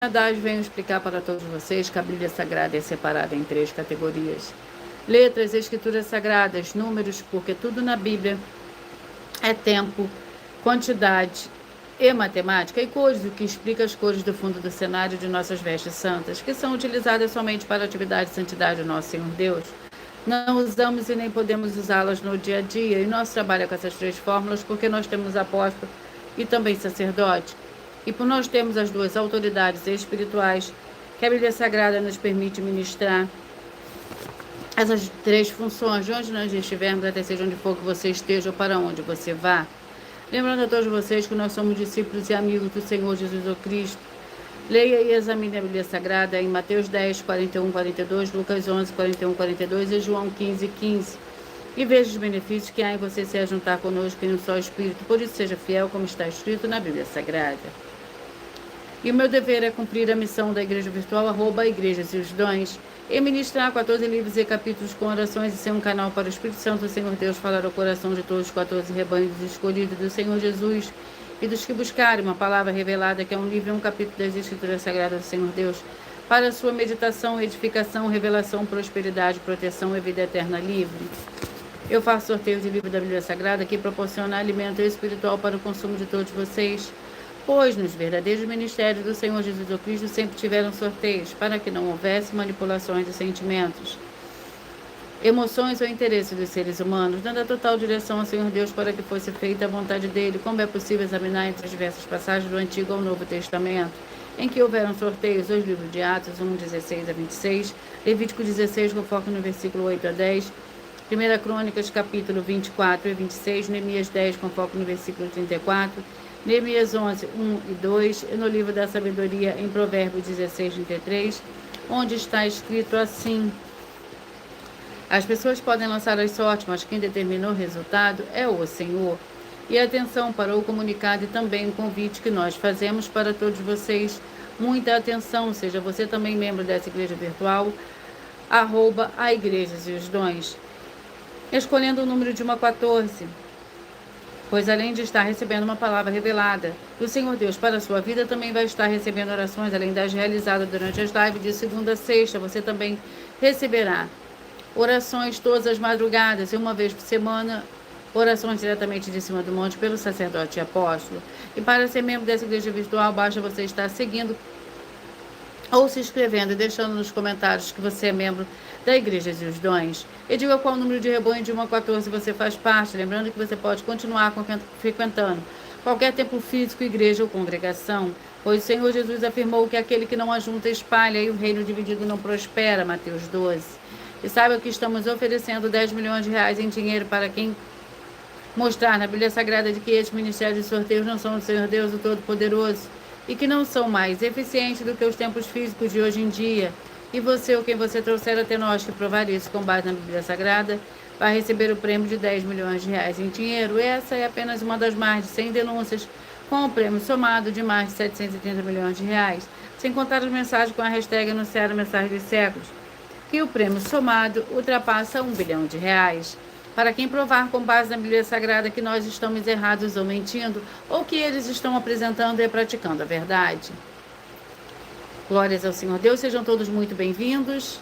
verdade, venho explicar para todos vocês que a Bíblia Sagrada é separada em 3 categorias: letras, escrituras sagradas, números, porque tudo na Bíblia é tempo, quantidade e matemática, e cores, o que explica as cores do fundo do cenário de nossas vestes santas, que são utilizadas somente para a atividade e santidade do nosso Senhor Deus. Não usamos e nem podemos usá-las no dia a dia, e nosso trabalho é com essas 3 fórmulas porque nós temos apóstolo e também sacerdote. E por nós termos as 2 autoridades espirituais que a Bíblia Sagrada nos permite ministrar essas 3 funções, de onde nós estivermos, até seja onde for que você esteja ou para onde você vá. Lembrando a todos vocês que nós somos discípulos e amigos do Senhor Jesus Cristo. Leia e examine a Bíblia Sagrada em Mateus 10, 41, 42, Lucas 11, 41, 42 e João 15, 15. E veja os benefícios que há em você se ajuntar conosco em um só Espírito. Por isso seja fiel, como está escrito na Bíblia Sagrada. E o meu dever é cumprir a missão da Igreja Virtual, @Igrejas e os Dons, e ministrar 14 livros e capítulos com orações e ser um canal para o Espírito Santo do Senhor Deus falar ao coração de todos os 14 rebanhos escolhidos do Senhor Jesus e dos que buscarem uma palavra revelada, que é um livro e um capítulo das Escrituras Sagradas do Senhor Deus, para a sua meditação, edificação, revelação, prosperidade, proteção e vida eterna livre. Eu faço sorteio de livro da Bíblia Sagrada que proporciona alimento espiritual para o consumo de todos vocês, pois nos verdadeiros ministérios do Senhor Jesus Cristo sempre tiveram sorteios, para que não houvesse manipulações de sentimentos, emoções ou interesses dos seres humanos, dando a total direção ao Senhor Deus para que fosse feita a vontade dele, como é possível examinar entre as diversas passagens do Antigo ao Novo Testamento, em que houveram sorteios, os livros de Atos 1, 16 a 26, Levítico 16, com foco no versículo 8 a 10, 1 Crônicas, capítulo 24 e 26, Neemias 10, com foco no versículo 34, Neemias 11, 1 e 2, e no livro da sabedoria, em Provérbios 16, 33, onde está escrito assim: as pessoas podem lançar as sortes, mas quem determinou o resultado é o Senhor. E atenção para o comunicado e também o convite que nós fazemos para todos vocês. Muita atenção, seja você também membro dessa igreja virtual, @a Igrejas e os Dons, escolhendo o número de 1 a 14. Pois além de estar recebendo uma palavra revelada do Senhor Deus para a sua vida, também vai estar recebendo orações, além das realizadas durante as lives de segunda a sexta. Você também receberá orações todas as madrugadas e uma vez por semana, orações diretamente de cima do monte pelo sacerdote e apóstolo. E para ser membro dessa igreja virtual, basta você estar seguindo ou se inscrevendo e deixando nos comentários que você é membro da Igreja e os Dons. E diga qual número de rebanho de 1 a 14 você faz parte, lembrando que você pode continuar frequentando qualquer templo físico, igreja ou congregação, pois o Senhor Jesus afirmou que aquele que não ajunta espalha e o reino dividido não prospera, Mateus 12. E saiba que estamos oferecendo 10 milhões de reais em dinheiro para quem mostrar na Bíblia Sagrada de que esses ministérios de sorteios não são do Senhor Deus, o Todo-Poderoso, e que não são mais eficientes do que os tempos físicos de hoje em dia. E você ou quem você trouxer até nós que provar isso com base na Bíblia Sagrada vai receber o prêmio de 10 milhões de reais em dinheiro. Essa é apenas uma das mais de 100 denúncias, com o prêmio somado de mais de 730 milhões de reais, sem contar as mensagens com a hashtag anunciar a mensagem dos séculos, que o prêmio somado ultrapassa 1 bilhão de reais. Para quem provar com base na Bíblia Sagrada que nós estamos errados ou mentindo, ou que eles estão apresentando e praticando a verdade. Glórias ao Senhor Deus, sejam todos muito bem-vindos.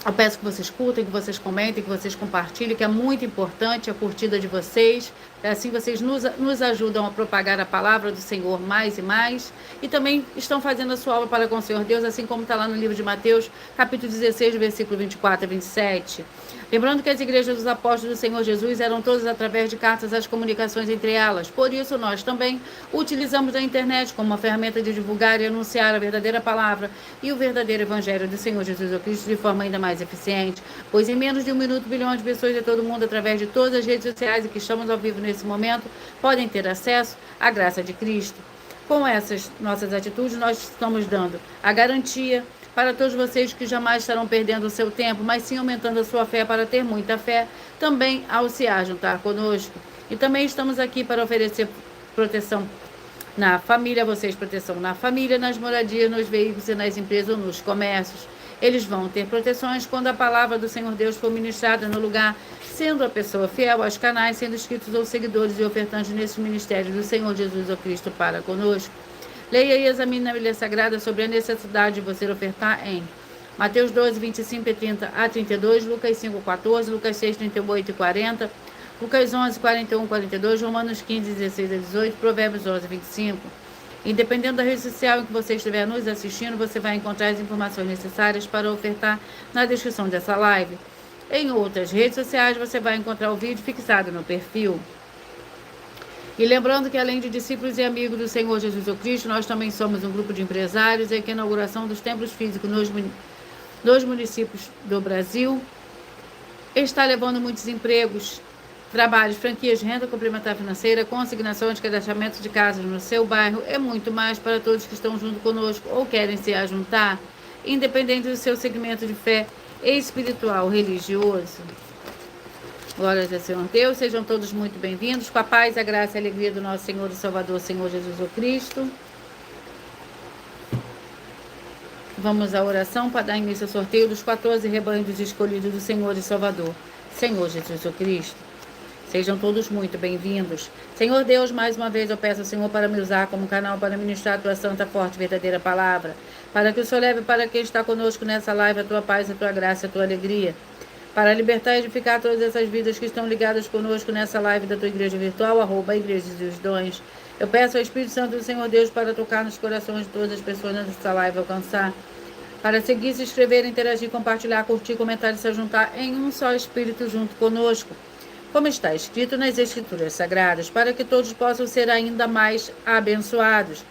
Eu peço que vocês curtem, que vocês comentem, que vocês compartilhem, que é muito importante a curtida de vocês. Assim vocês nos ajudam a propagar a palavra do Senhor mais e mais. E também estão fazendo a sua obra para com o Senhor Deus, assim como está lá no livro de Mateus, capítulo 16, versículo 24 a 27. Lembrando que as igrejas dos apóstolos do Senhor Jesus eram todas através de cartas as comunicações entre elas. Por isso, nós também utilizamos a internet como uma ferramenta de divulgar e anunciar a verdadeira palavra e o verdadeiro evangelho do Senhor Jesus Cristo de forma ainda mais eficiente. Pois em menos de 1 minuto, bilhões de pessoas de todo o mundo, através de todas as redes sociais e que estamos ao vivo nesse momento, podem ter acesso à graça de Cristo. Com essas nossas atitudes, nós estamos dando a garantia para todos vocês que jamais estarão perdendo o seu tempo, mas sim aumentando a sua fé para ter muita fé, também ao se ajuntar conosco. E também estamos aqui para oferecer proteção na família, vocês proteção na família, nas moradias, nos veículos e nas empresas ou nos comércios. Eles vão ter proteções quando a palavra do Senhor Deus for ministrada no lugar, sendo a pessoa fiel aos canais, sendo inscritos ou seguidores e ofertantes nesses ministérios do Senhor Jesus ou Cristo para conosco. Leia e examine na Bíblia Sagrada sobre a necessidade de você ofertar em Mateus 12, 25 e 30 a 32, Lucas 5, 14, Lucas 6, 38 e 40, Lucas 11, 41 e 42, Romanos 15, 16 a 18, Provérbios 11, 25. Independente da rede social em que você estiver nos assistindo, você vai encontrar as informações necessárias para ofertar na descrição dessa live. Em outras redes sociais, você vai encontrar o vídeo fixado no perfil. E lembrando que, além de discípulos e amigos do Senhor Jesus Cristo, nós também somos um grupo de empresários e que a inauguração dos templos físicos nos municípios do Brasil está levando muitos empregos, trabalhos, franquias, renda complementar financeira, consignações, cadastramento de casas no seu bairro e muito mais para todos que estão junto conosco ou querem se ajuntar, independente do seu segmento de fé espiritual, religioso. Glórias ao Senhor Deus, sejam todos muito bem-vindos, com a paz, a graça e a alegria do nosso Senhor e Salvador, Senhor Jesus Cristo. Vamos à oração para dar início ao sorteio dos 14 rebanhos escolhidos do Senhor e Salvador, Senhor Jesus Cristo. Sejam todos muito bem-vindos. Senhor Deus, mais uma vez eu peço ao Senhor para me usar como canal para ministrar a tua santa, forte, verdadeira palavra, para que o Senhor leve para quem está conosco nessa live a tua paz, a tua graça, a tua alegria, para libertar e edificar todas essas vidas que estão ligadas conosco nessa live da tua igreja virtual, @Igreja dos Dons. Eu peço ao Espírito Santo do Senhor Deus para tocar nos corações de todas as pessoas nessa live, alcançar, para seguir, se inscrever, interagir, compartilhar, curtir, comentar e se juntar em um só Espírito junto conosco, como está escrito nas Escrituras Sagradas, para que todos possam ser ainda mais abençoados.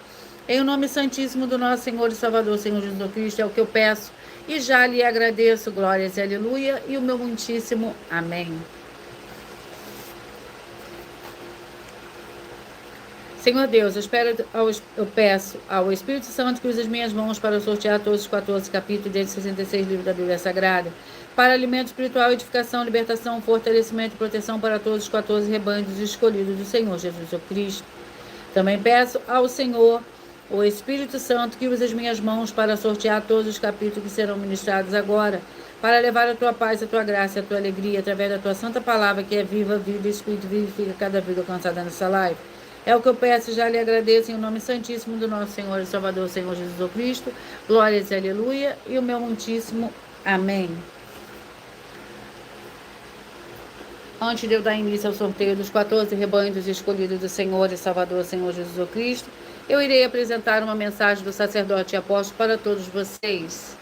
Em o nome santíssimo do nosso Senhor e Salvador, Senhor Jesus Cristo, é o que eu peço e já lhe agradeço. Glórias e aleluia, e o meu muitíssimo amém. Senhor Deus, eu peço ao Espírito Santo que use as minhas mãos para sortear todos os 14 capítulos desses 66 livros da Bíblia Sagrada, para alimento espiritual, edificação, libertação, fortalecimento e proteção para todos os 14 rebanhos escolhidos do Senhor Jesus Cristo. Também peço ao Senhor, o Espírito Santo, que use as minhas mãos para sortear todos os capítulos que serão ministrados agora, para levar a tua paz, a tua graça e a tua alegria, através da tua santa palavra, que é viva, vida e Espírito, vivifica cada vida alcançada nessa live. É o que eu peço e já lhe agradeço em nome santíssimo do nosso Senhor e Salvador, Senhor Jesus Cristo. Glórias e aleluia, e o meu muitíssimo amém. Antes de eu dar início ao sorteio dos 14 rebanhos escolhidos do Senhor e Salvador, Senhor Jesus Cristo, eu irei apresentar uma mensagem do sacerdote e apóstolo para todos vocês.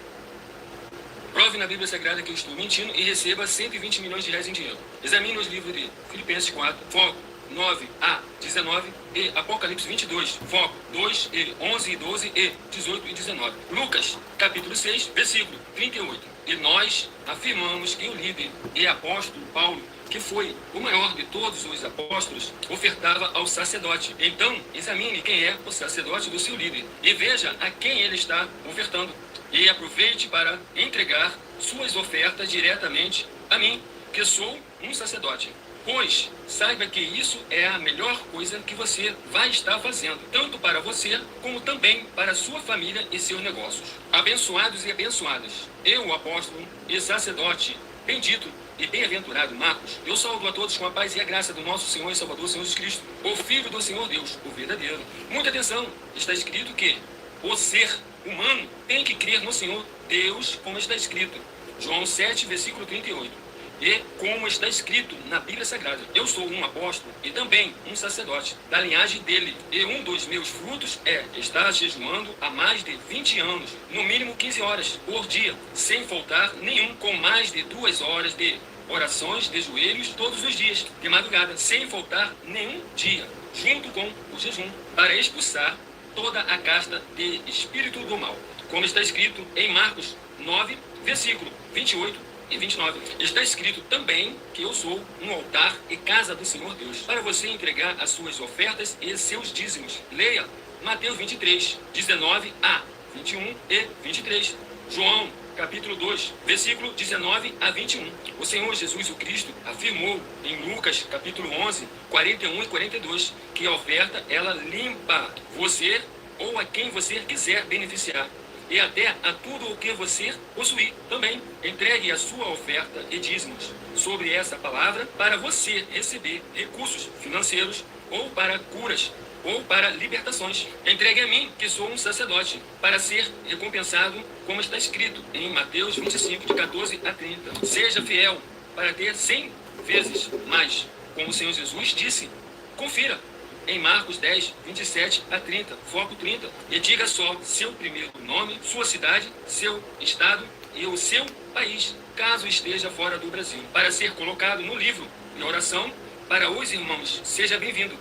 Prove na Bíblia Sagrada que eu estou mentindo e receba 120 milhões de reais em dinheiro. Examine os livros de Filipenses 4, foco 9 a 19 e Apocalipse 22, foco 2 e 11 e 12 e 18 e 19. Lucas, capítulo 6, versículo 38. E nós afirmamos que o líder e apóstolo Paulo, que foi o maior de todos os apóstolos, ofertava ao sacerdote. Então, examine quem é o sacerdote do seu líder e veja a quem ele está ofertando. E aproveite para entregar suas ofertas diretamente a mim, que sou um sacerdote. Pois saiba que isso é a melhor coisa que você vai estar fazendo, tanto para você como também para sua família e seus negócios. Abençoados e abençoadas, eu, o apóstolo e sacerdote bendito e bem-aventurado Marcos, eu saúdo a todos com a paz e a graça do nosso Senhor e Salvador, Senhor Jesus Cristo, o Filho do Senhor Deus, o verdadeiro. Muita atenção, está escrito que o ser humano tem que crer no Senhor Deus, como está escrito. João 7, versículo 38. E como está escrito na Bíblia Sagrada, eu sou um apóstolo e também um sacerdote da linhagem dele. E um dos meus frutos é estar jejuando há mais de 20 anos, no mínimo 15 horas por dia, sem faltar nenhum, com mais de 2 horas de orações de joelhos todos os dias, de madrugada, sem faltar nenhum dia, junto com o jejum, para expulsar toda a casta de espírito do mal. Como está escrito em Marcos 9, versículo 28 e 29. Está escrito também que eu sou um altar e casa do Senhor Deus, para você entregar as suas ofertas e seus dízimos. Leia Mateus 23, 19 a 21 e 23. João, capítulo 2, versículo 19 a 21. O Senhor Jesus o Cristo afirmou em Lucas, capítulo 11, 41 e 42, que a oferta, ela limpa você ou a quem você quiser beneficiar, e até a tudo o que você possuir também. Entregue a sua oferta e dízimos sobre essa palavra para você receber recursos financeiros ou para curas ou para libertações. Entregue a mim, que sou um sacerdote, para ser recompensado, como está escrito em Mateus 25, de 14 a 30. Seja fiel para ter 100 vezes mais, como o Senhor Jesus disse. Confira em Marcos 10, 27 a 30, foco 30, e diga só seu primeiro nome, sua cidade, seu estado e o seu país, caso esteja fora do Brasil, para ser colocado no livro de oração para os irmãos. Seja bem-vindo.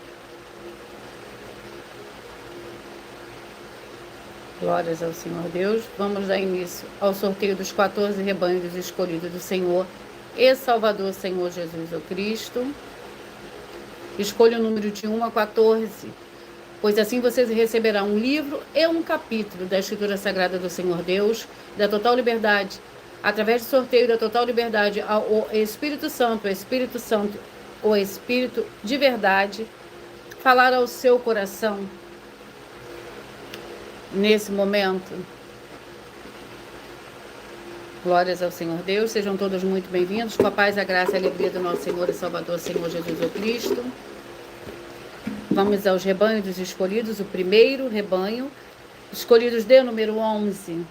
Glórias ao Senhor Deus. Vamos dar início ao sorteio dos 14 rebanhos escolhidos do Senhor e Salvador, Senhor Jesus o Cristo. Escolha o número de 1 a 14, pois assim vocês receberão um livro e um capítulo da Escritura Sagrada do Senhor Deus, da total liberdade, através do sorteio da total liberdade ao Espírito Santo, o Espírito de verdade, falar ao seu coração nesse momento. Glórias ao Senhor Deus, sejam todos muito bem-vindos, com a paz, a graça e a alegria do nosso Senhor e Salvador, Senhor Jesus o Cristo. Vamos aos rebanhos dos escolhidos, o primeiro rebanho, escolhidos de número 11.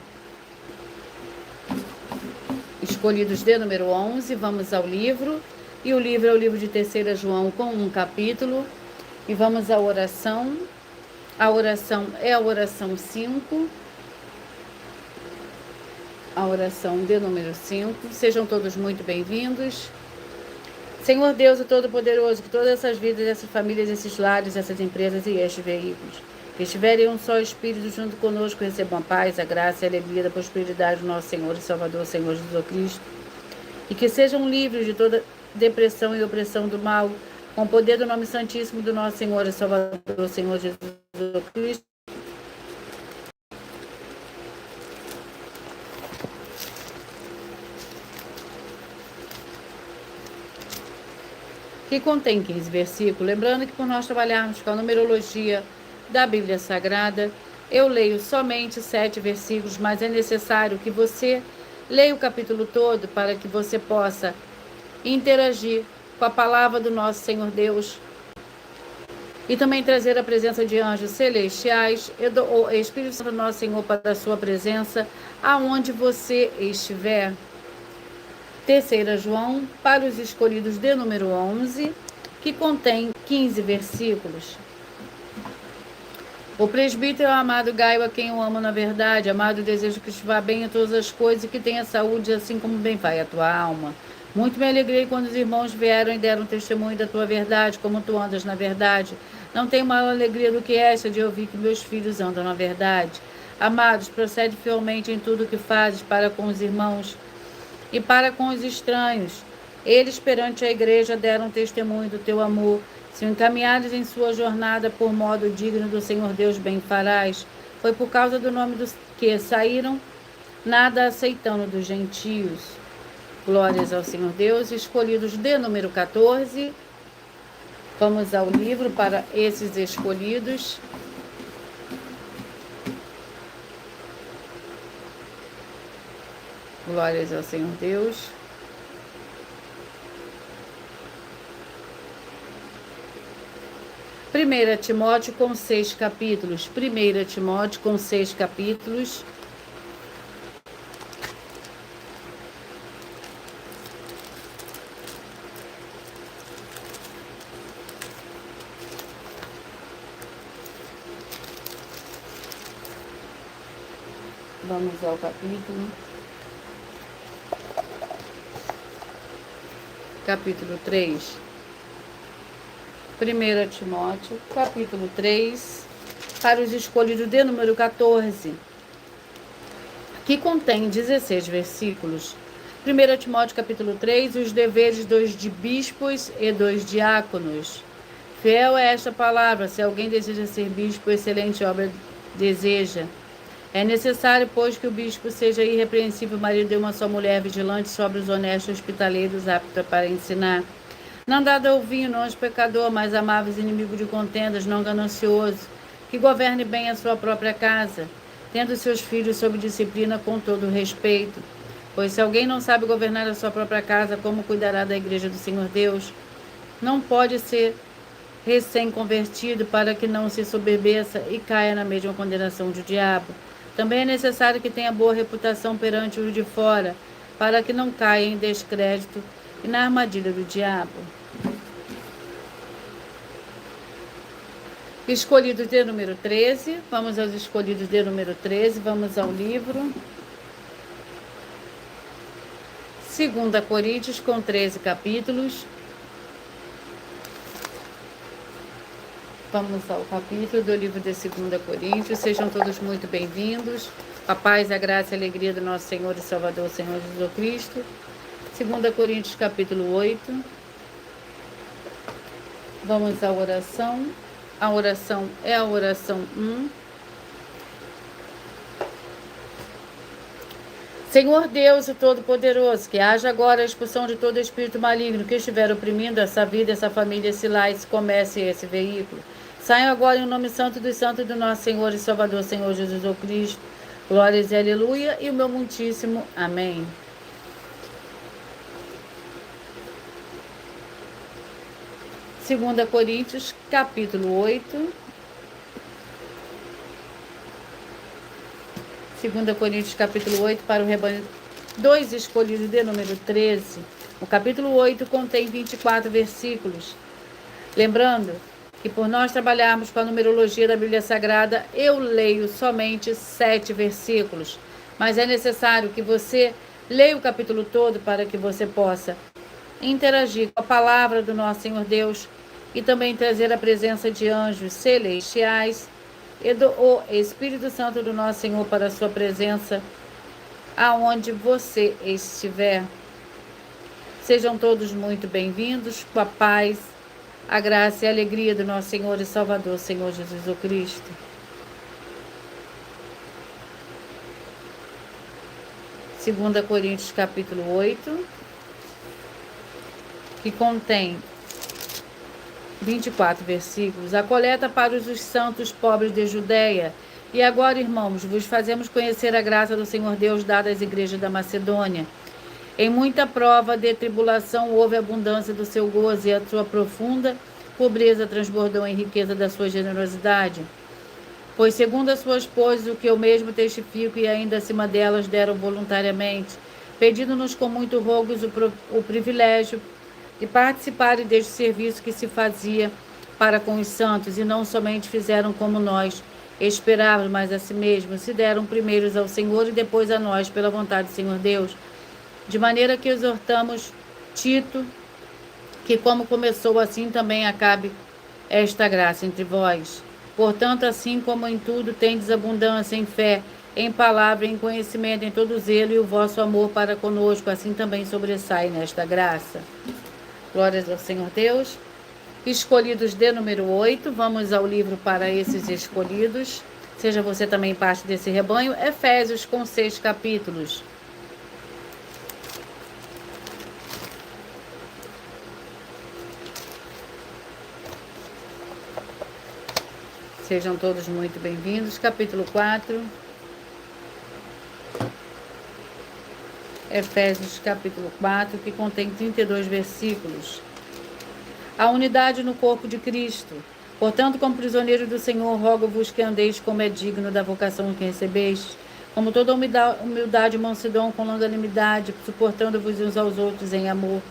Escolhidos de número 11, vamos ao livro, e o livro é o livro de 3 João com um capítulo, e vamos à oração. A oração é a oração 5, a oração de número 5. Sejam todos muito bem-vindos. Senhor Deus, o Todo-Poderoso, que todas essas vidas, essas famílias, esses lares, essas empresas e estes veículos, que estiverem em um só Espírito junto conosco, recebam a paz, a graça e a alegria da prosperidade do nosso Senhor e Salvador, Senhor Jesus Cristo, e que sejam livres de toda depressão e opressão do mal, com o poder do nome santíssimo do nosso Senhor e Salvador, Senhor Jesus Cristo. Que contém 15 versículos. Lembrando que por nós trabalharmos com a numerologia da Bíblia Sagrada, eu leio somente 7 versículos, mas é necessário que você leia o capítulo todo para que você possa interagir com a palavra do nosso Senhor Deus e também trazer a presença de anjos celestiais e do Espírito Santo do nosso Senhor para a sua presença, aonde você estiver. 3 João, para os escolhidos de número 11, que contém 15 versículos. O presbítero é o amado Gaio, a quem eu amo na verdade. Amado, desejo que te vá bem em todas as coisas e que tenha saúde, assim como bem vai a tua alma. Muito me alegrei quando os irmãos vieram e deram testemunho da tua verdade, como tu andas na verdade. Não tenho maior alegria do que esta de ouvir que meus filhos andam na verdade. Amados, procede fielmente em tudo o que fazes para com os irmãos e para com os estranhos. Eles perante a igreja deram testemunho do teu amor. Se encaminhares em sua jornada por modo digno do Senhor Deus, bem farás. Foi por causa do nome dos que saíram, nada aceitando dos gentios. Glórias ao Senhor Deus. Escolhidos de número 14. Vamos ao livro para esses escolhidos. Glórias ao Senhor Deus. Primeira Timóteo com 6 capítulos. 1 Timóteo com 6 capítulos. Vamos ao capítulo. Capítulo 3. 1 Timóteo, capítulo 3, para os escolhidos de número 14, que contém 16 versículos. 1 Timóteo, capítulo 3, os deveres dos de bispos e dos diáconos. Fiel é esta palavra, se alguém deseja ser bispo, excelente obra deseja. É necessário, pois, que o bispo seja irrepreensível, marido de uma só mulher, vigilante sobre os honestos hospitaleiros, apto para ensinar. Não dado ao vinho, não aos pecador, mas amáveis, inimigo de contendas, não ganancioso, que governe bem a sua própria casa, tendo seus filhos sob disciplina com todo respeito. Pois se alguém não sabe governar a sua própria casa, como cuidará da igreja do Senhor Deus? Não pode ser recém-convertido, para que não se soberbeça e caia na mesma condenação do diabo. Também é necessário que tenha boa reputação perante os de fora, para que não caia em descrédito e na armadilha do diabo. Escolhidos de número 13, vamos aos escolhidos de número 13, vamos ao livro 2 Coríntios, com 13 capítulos. Vamos ao capítulo do livro de 2 Coríntios. Sejam todos muito bem-vindos. A paz, a graça e a alegria do nosso Senhor e Salvador, Senhor Jesus Cristo. 2 Coríntios, capítulo 8. Vamos à oração. A oração é a oração 1. Senhor Deus, o Todo-Poderoso, que haja agora a expulsão de todo espírito maligno que estiver oprimindo essa vida, essa família, esse lar, esse comércio e esse veículo. Saiam agora em nome santo dos santos do nosso Senhor e Salvador, Senhor Jesus Cristo. Glórias e aleluia e o meu muitíssimo amém. Segunda Coríntios, capítulo 8. 2 Coríntios, capítulo 8, para o rebanho 2 escolhidos de número 13. O capítulo 8 contém 24 versículos. Lembrando que por nós trabalharmos com a numerologia da Bíblia Sagrada, eu leio somente 7 versículos. Mas é necessário que você leia o capítulo todo para que você possa interagir com a palavra do nosso Senhor Deus e também trazer a presença de anjos celestiais e do Espírito Santo do nosso Senhor para a sua presença aonde você estiver. Sejam todos muito bem-vindos, com a paz, a graça e a alegria do nosso Senhor e Salvador, Senhor Jesus Cristo. Segunda Coríntios, capítulo 8, que contém 24 versículos. A coleta para os santos pobres de Judeia. E agora, irmãos, vos fazemos conhecer a graça do Senhor Deus dada às igrejas da Macedônia. Em muita prova de tribulação houve abundância do seu gozo, e a sua profunda pobreza transbordou em riqueza da sua generosidade. Pois segundo as suas poses, o que eu mesmo testifico, e ainda acima delas deram voluntariamente, pedindo-nos com muito rogos o privilégio de participarem deste serviço que se fazia para com os santos, e não somente fizeram como nós esperávamos, mas a si mesmos se deram primeiros ao Senhor e depois a nós, pela vontade do Senhor Deus. De maneira que exortamos Tito, que como começou, assim também acabe esta graça entre vós. Portanto, assim como em tudo tendes abundância em fé, em palavra, em conhecimento, em todo zelo, e o vosso amor para conosco, assim também sobressai nesta graça. Glórias ao Senhor Deus. Escolhidos de número 8, vamos ao livro para esses escolhidos. Seja você também parte desse rebanho. Efésios, com 6 capítulos. Sejam todos muito bem-vindos. Capítulo 4. Efésios, capítulo 4, que contém 32 versículos. A unidade no corpo de Cristo. Portanto, como prisioneiros do Senhor, rogo-vos que andeis como é digno da vocação que recebeste, como toda humildade e mansidão, com longanimidade, suportando-vos uns aos outros em amor,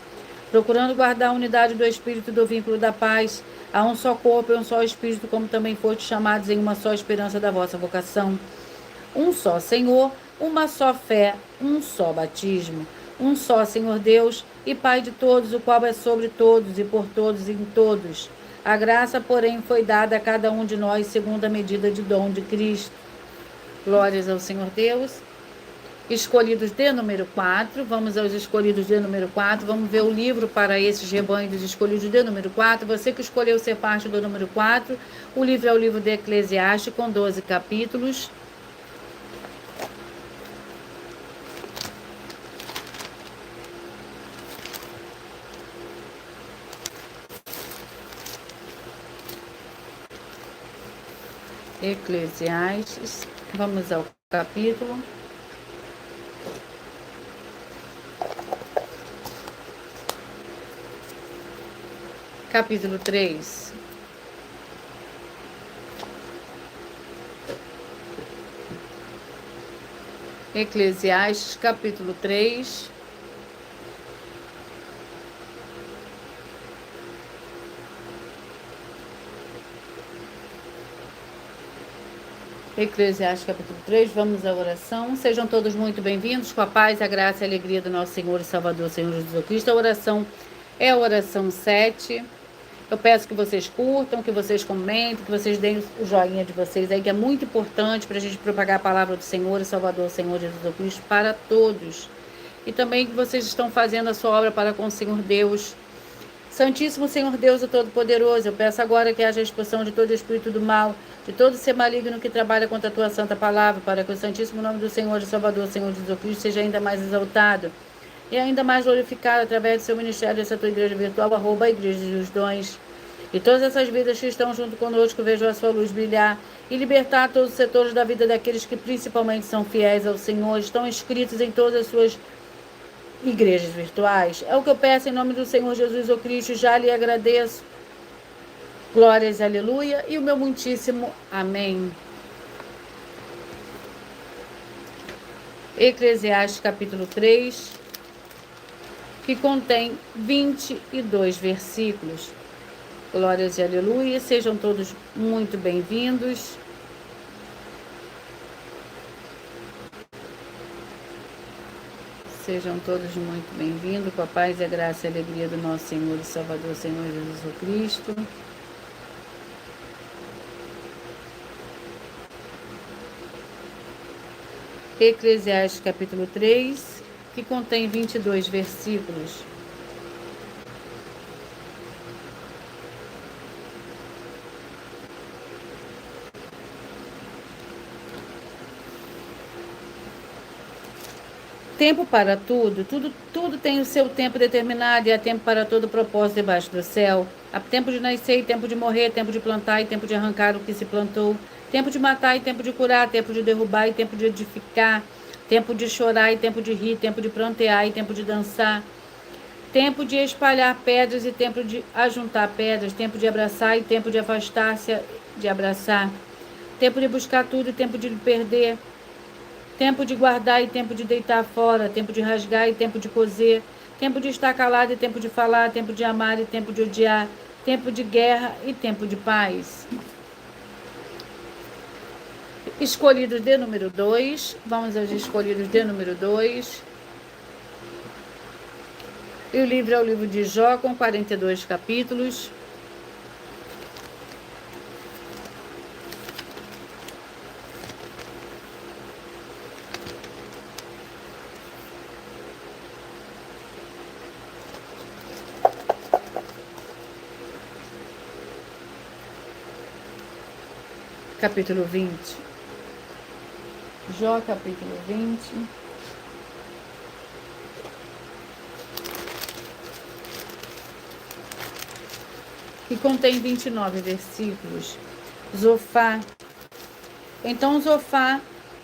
procurando guardar a unidade do Espírito e do vínculo da paz. Há um só corpo e um só Espírito, como também fostes chamados em uma só esperança da vossa vocação. Um só Senhor, uma só fé, um só batismo, um só Senhor Deus e Pai de todos, o qual é sobre todos e por todos e em todos. A graça, porém, foi dada a cada um de nós segundo a medida de dom de Cristo. Glórias ao Senhor Deus. Escolhidos de número 4, vamos aos escolhidos de número 4, vamos ver o livro para esses rebanhos dos escolhidos de número 4. Você que escolheu ser parte do número 4, o livro é o livro de Eclesiastes, com 12 capítulos. Eclesiastes, vamos ao capítulo. Capítulo 3. Eclesiastes, capítulo 3. Eclesiastes, capítulo 3, vamos à oração. Sejam todos muito bem-vindos, com a paz, a graça e a alegria do nosso Senhor e Salvador, Senhor Jesus Cristo. A oração é a oração 7. Eu peço que vocês curtam, que vocês comentem, que vocês deem o joinha de vocês aí, que é muito importante para a gente propagar a palavra do Senhor e Salvador, Senhor Jesus Cristo, para todos. E também que vocês estão fazendo a sua obra para com o Senhor Deus. Santíssimo Senhor Deus e Todo-Poderoso, eu peço agora que haja a expulsão de todo espírito do mal, de todo ser maligno que trabalha contra a tua santa palavra, para que o santíssimo nome do Senhor e Salvador, Senhor Jesus Cristo, seja ainda mais exaltado e ainda mais glorificado através do seu ministério, dessa tua igreja virtual, @ Igreja dos Dons. E todas essas vidas que estão junto conosco vejam a sua luz brilhar e libertar todos os setores da vida daqueles que principalmente são fiéis ao Senhor, estão inscritos em todas as suas igrejas virtuais. É o que eu peço em nome do Senhor Jesus o Cristo, já lhe agradeço. Glórias, aleluia, e o meu muitíssimo amém. Eclesiastes capítulo 3, que contém 22 versículos. Glórias e aleluia, sejam todos muito bem-vindos. Sejam todos muito bem-vindos, com a paz, a graça e a alegria do nosso Senhor e Salvador, Senhor Jesus Cristo. Eclesiastes capítulo 3, que contém 22 versículos. Tempo para tudo, tudo tem o seu tempo determinado, e há tempo para todo propósito debaixo do céu. Há tempo de nascer e tempo de morrer, tempo de plantar e tempo de arrancar o que se plantou, tempo de matar e tempo de curar, tempo de derrubar e tempo de edificar, tempo de chorar e tempo de rir, tempo de prantear e tempo de dançar, tempo de espalhar pedras e tempo de ajuntar pedras, tempo de abraçar e tempo de afastar-se de abraçar, tempo de buscar tudo e tempo de perder, tempo de guardar e tempo de deitar fora, tempo de rasgar e tempo de coser, tempo de estar calado e tempo de falar, tempo de amar e tempo de odiar, tempo de guerra e tempo de paz. Escolhidos de número 2, vamos aos escolhidos de número 2. E o livro é o livro de Jó, com 42 capítulos. Capítulo 20. Jó, capítulo 20. Que contém 29 versículos. Zofá. Então Zofá,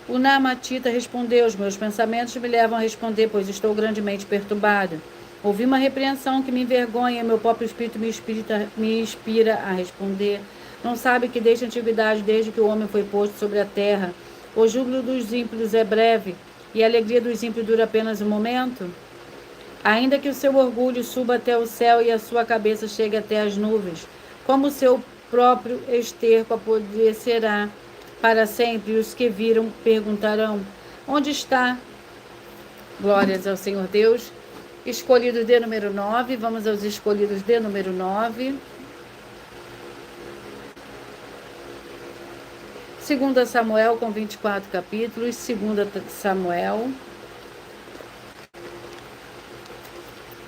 o Naamatita, respondeu: os meus pensamentos me levam a responder, pois estou grandemente perturbado. Ouvi uma repreensão que me envergonha, e meu próprio espírito me inspira a responder. Não sabe que desde a antiguidade, desde que o homem foi posto sobre a terra, o júbilo dos ímpios é breve, e a alegria dos ímpios dura apenas um momento? Ainda que o seu orgulho suba até o céu e a sua cabeça chegue até as nuvens, como o seu próprio esterco apodrecerá para sempre, e os que viram perguntarão: onde está? Glórias ao Senhor Deus. Escolhidos de número 9, vamos aos escolhidos de número 9. 2 Samuel, com 24 capítulos. 2 Samuel.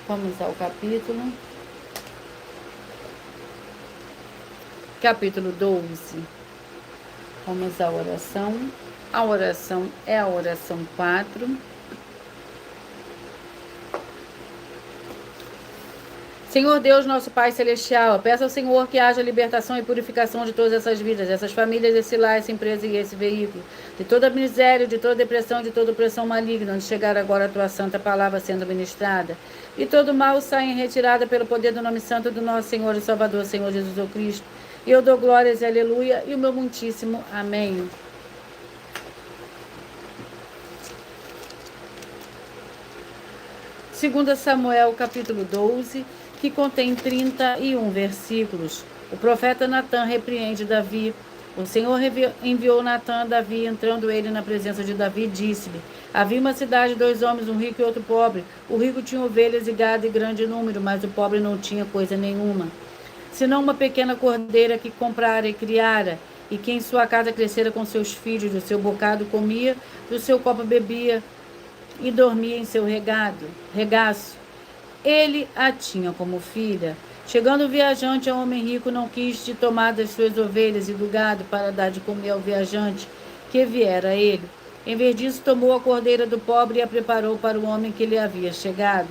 Vamos ao capítulo. Capítulo 12. Vamos à oração. A oração é a oração 4. Senhor Deus, nosso Pai Celestial, peço ao Senhor que haja libertação e purificação de todas essas vidas, essas famílias, esse lar, essa empresa e esse veículo, de toda miséria, de toda depressão, de toda opressão maligna, onde chegar agora a tua santa palavra sendo ministrada, e todo mal saia em retirada pelo poder do nome santo do nosso Senhor e Salvador, Senhor Jesus o Cristo. E eu dou glórias e aleluia, e o meu muitíssimo amém. 2 Samuel, capítulo 12, que contém 31 versículos. O profeta Natã repreende Davi. O Senhor enviou Natã a Davi, entrando ele na presença de Davi, disse-lhe: havia uma cidade, 2 homens, um rico e outro pobre. O rico tinha ovelhas e gado em grande número, mas o pobre não tinha coisa nenhuma, senão uma pequena cordeira que comprara e criara, e que em sua casa crescera com seus filhos. Do seu bocado comia, do seu copo bebia, e dormia em seu regaço. Ele a tinha como filha. Chegando o viajante, o homem rico não quis de tomar das suas ovelhas e do gado para dar de comer ao viajante que viera a ele. Em vez disso, tomou a cordeira do pobre e a preparou para o homem que lhe havia chegado.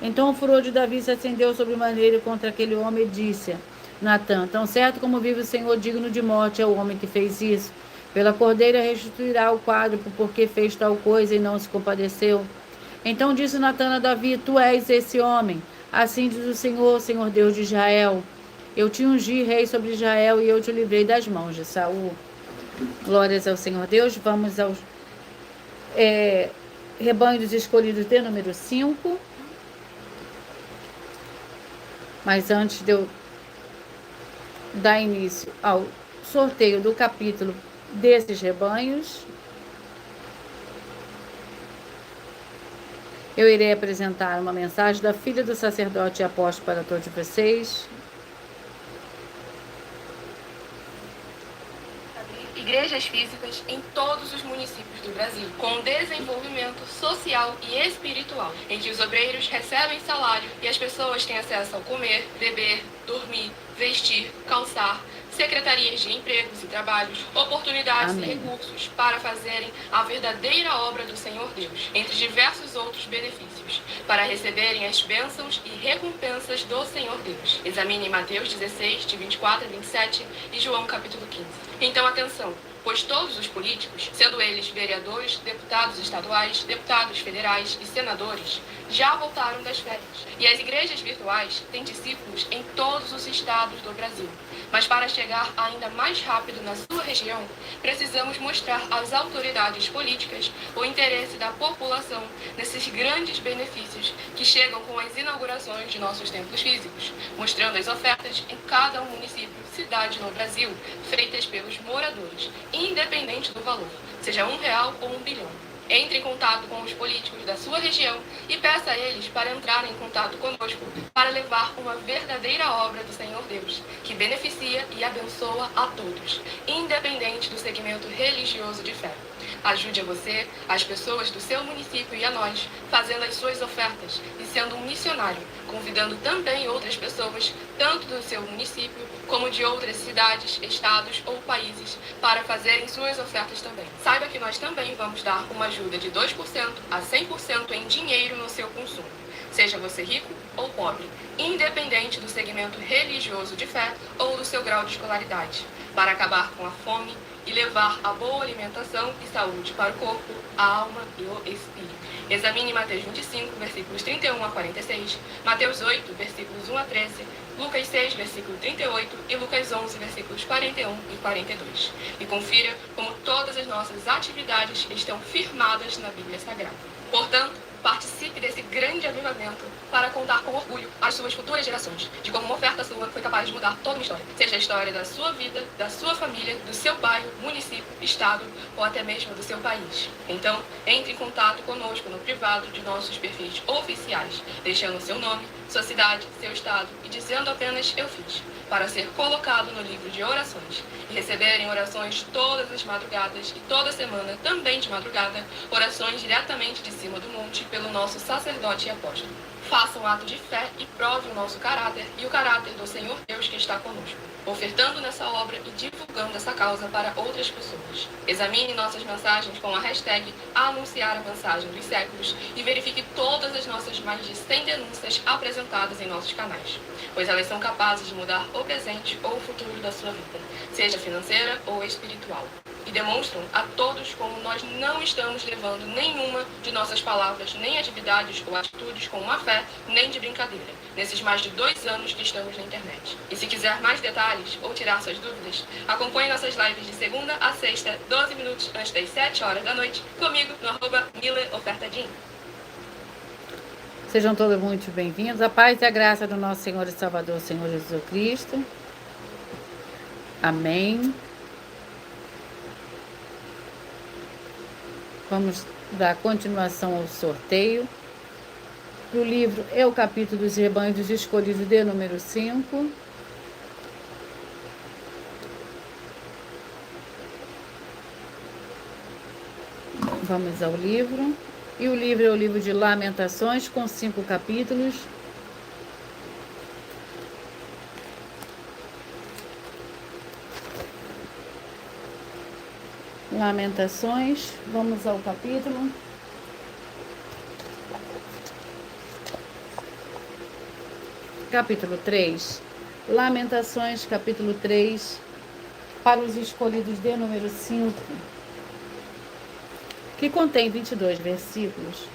Então o furor de Davi se acendeu sobremaneira contra aquele homem e disse: Natã, tão certo como vive o Senhor, digno de morte é o homem que fez isso. Pela cordeira restituirá o quádruplo, porque fez tal coisa e não se compadeceu. Então disse Natã a Davi: tu és esse homem. Assim diz o Senhor, Senhor Deus de Israel: eu te ungi rei sobre Israel e eu te livrei das mãos de Saul. Glórias ao Senhor Deus. Vamos aos rebanho dos escolhidos de número 5. Mas antes de eu dar início ao sorteio do capítulo desses rebanhos, eu irei apresentar uma mensagem da filha do sacerdote e apóstolo para todos vocês. Igrejas físicas em todos os municípios do Brasil, com desenvolvimento social e espiritual, em que os obreiros recebem salário e as pessoas têm acesso ao comer, beber, dormir, vestir, calçar, secretarias de empregos e trabalhos, oportunidades Amém. e recursos para fazerem a verdadeira obra do Senhor Deus, entre diversos outros benefícios, para receberem as bênçãos e recompensas do Senhor Deus. Examine Mateus 16, de 24 a 27 e João capítulo 15. Então atenção, pois todos os políticos, sendo eles vereadores, deputados estaduais, deputados federais e senadores, já voltaram das férias. E as igrejas virtuais têm discípulos em todos os estados do Brasil. Mas para chegar ainda mais rápido na sua região, precisamos mostrar às autoridades políticas o interesse da população nesses grandes benefícios que chegam com as inaugurações de nossos templos físicos, mostrando as ofertas em cada município, cidade no Brasil, feitas pelos moradores, independente do valor, seja R$1 ou R$1 bilhão. Entre em contato com os políticos da sua região e peça a eles para entrarem em contato conosco para levar uma verdadeira obra do Senhor Deus, que beneficia e abençoa a todos, independente do segmento religioso de fé. Ajude a você, as pessoas do seu município e a nós, fazendo as suas ofertas e sendo um missionário, convidando também outras pessoas, tanto do seu município como de outras cidades, estados ou países, para fazerem suas ofertas também. Saiba que nós também vamos dar uma ajuda de 2% a 100% em dinheiro no seu consumo, seja você rico ou pobre, independente do segmento religioso de fé ou do seu grau de escolaridade, para acabar com a fome e levar a boa alimentação e saúde para o corpo, a alma e o espírito. Examine Mateus 25, versículos 31 a 46, Mateus 8, versículos 1 a 13, Lucas 6, versículo 38 e Lucas 11, versículos 41 e 42. E confira como todas as nossas atividades estão firmadas na Bíblia Sagrada. Portanto, participe desse grande avivamento para contar com orgulho às suas futuras gerações de como uma oferta sua foi capaz de mudar toda uma história. Seja a história da sua vida, da sua família, do seu bairro, município, estado ou até mesmo do seu país. Então, entre em contato conosco no privado de nossos perfis oficiais, deixando seu nome, sua cidade, seu estado e dizendo apenas "eu fiz", para ser colocado no livro de orações e receberem orações todas as madrugadas e toda semana, também de madrugada, orações diretamente de cima do monte pelo nosso sacerdote e apóstolo. Faça um ato de fé e prove o nosso caráter e o caráter do Senhor Deus que está conosco, ofertando nessa obra e divulgando essa causa para outras pessoas. Examine nossas mensagens com a hashtag #anunciar a mensagem dos séculos e verifique todas as nossas mais de 100 denúncias apresentadas em nossos canais, pois elas são capazes de mudar o presente ou o futuro da sua vida, seja financeira ou espiritual. E demonstram a todos como nós não estamos levando nenhuma de nossas palavras, nem atividades ou atitudes com má fé, nem de brincadeira, nesses mais de 2 anos que estamos na internet. E se quiser mais detalhes ou tirar suas dúvidas, acompanhe nossas lives de segunda a sexta, 12 minutos antes das 7 horas da noite, comigo no @MileOfertaDin. Sejam todos muito bem-vindos. A paz e a graça do nosso Senhor e Salvador, Senhor Jesus Cristo. Amém. Vamos dar continuação ao sorteio do livro É o Capítulo dos Rebanhos dos Escolhidos, de número 5. Vamos ao livro. E o livro é o livro de Lamentações, com 5 capítulos. Lamentações, vamos ao capítulo. Capítulo 3. Lamentações, capítulo 3, para os escolhidos, de número 5, que contém 22 versículos.